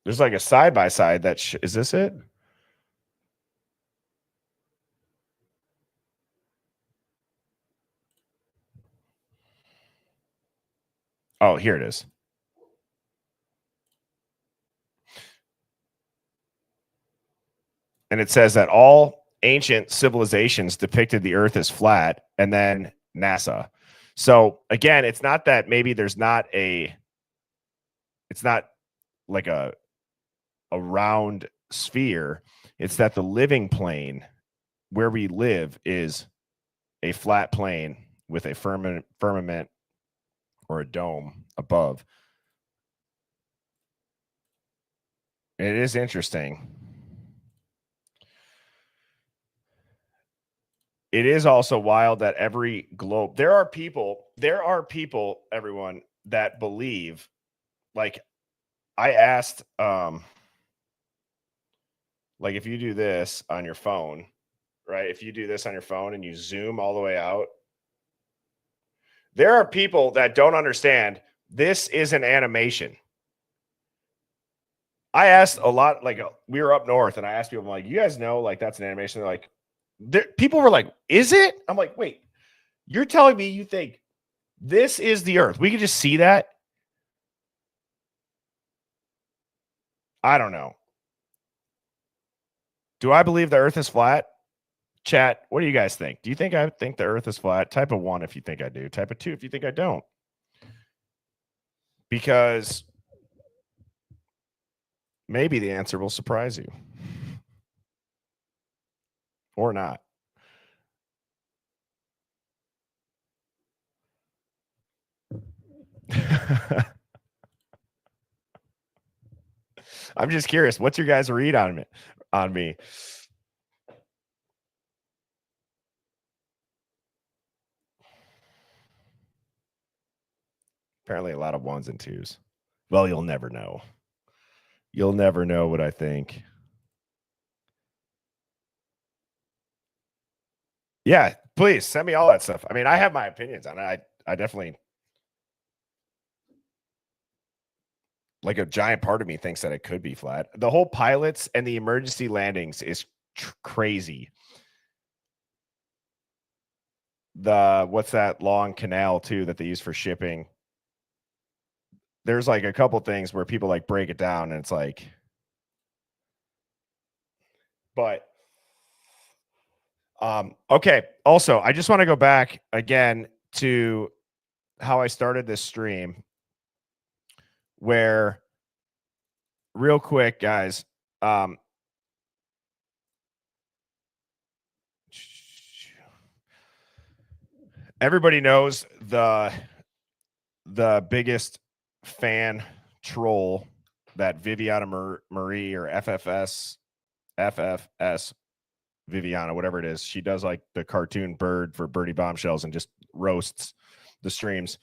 like a side by side that is this it? Oh, here it is. And it says that all ancient civilizations depicted the earth as flat, and then NASA. So again, it's not that maybe there's not it's not like a round sphere. It's that the living plane where we live is a flat plane with a firmament or a dome above. It is interesting. It is also wild that every globe, there are people, everyone, that believe, like I asked, like if you do this on your phone, right? If you do this on your phone and you zoom all the way out, there are people that don't understand this is an animation. I asked a lot, like we were up north and I asked people, I'm like, you guys know, like that's an animation. They're like, people were like, is it? I'm like, wait, you're telling me you think this is the earth? We can just see that? I don't know. Do I believe the earth is flat? Chat, what do you guys think? Do you think I think the earth is flat? Type a 1 if you think I do. Type a 2 if you think I don't. Because maybe the answer will surprise you. Or not. I'm just curious. What's your guys' read on me? Apparently a lot of 1s and 2s. Well, you'll never know. You'll never know what I think. Yeah, please send me all that stuff. I mean, I have my opinions on it. I definitely, like a giant part of me thinks that it could be flat. The whole pilots and the emergency landings is crazy. What's that long canal too that they use for shipping? There's like a couple things where people like break it down and it's like, but okay. Also, I just want to go back again to how I started this stream, where real quick, guys, everybody knows the biggest fan troll that Viviana Marie or FFS Viviana, whatever it is. She does like the cartoon bird for Birdie Bombshells and just roasts the streams.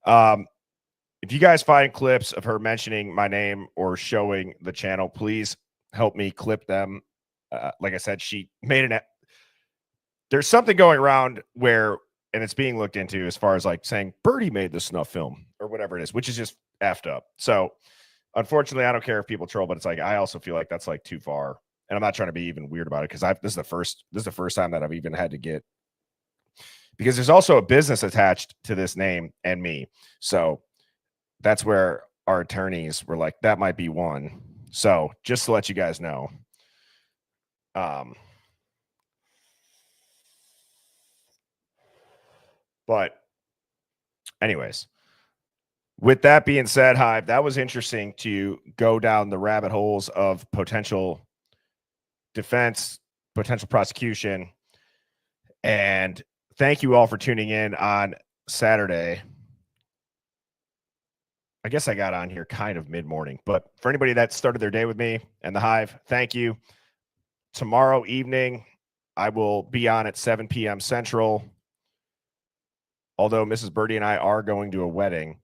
If you guys find clips of her mentioning my name or showing the channel, please help me clip them. Like I said, she made there's something going around where, and it's being looked into as far as like saying Birdie made the snuff film or whatever it is, which is just effed up. So unfortunately, I don't care if people troll, but it's like, I also feel like that's like too far. And I'm not trying to be even weird about it, because this is the first time that I've even had to get, because there's also a business attached to this name and me. So that's where our attorneys were like, that might be one. So just to let you guys know. But anyways, with that being said, Hive, that was interesting to go down the rabbit holes of potential defense, potential prosecution. And thank you all for tuning in on Saturday. I guess I got on here kind of mid-morning, but for anybody that started their day with me and the Hive, thank you. Tomorrow evening, I will be on at 7 p.m. Central. Although Mrs. Birdie and I are going to a wedding,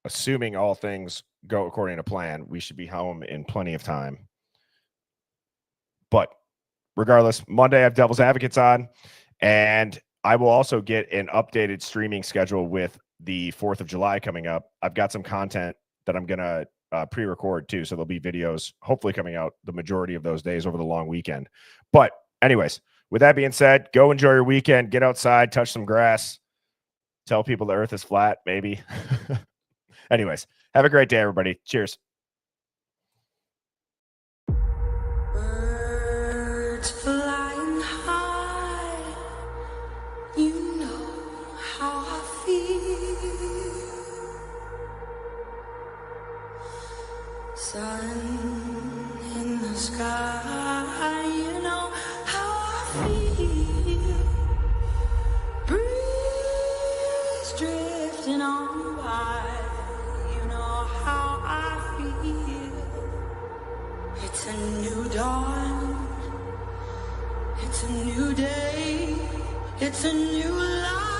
assuming all things go according to plan, we should be home in plenty of time. But regardless, Monday I have Devil's Advocates on, and I will also get an updated streaming schedule with the 4th of July coming up, I've got some content that I'm going to pre-record too. So there'll be videos hopefully coming out the majority of those days over the long weekend. But anyways, with that being said, go enjoy your weekend, get outside, touch some grass, tell people the earth is flat, maybe. Anyways, have a great day, everybody. Cheers. Birds flying high, you know how I feel. Sun in the sky, you know how I feel. Breeze drifting on by, you know how I feel. It's a new dawn, it's a new day, it's a new life.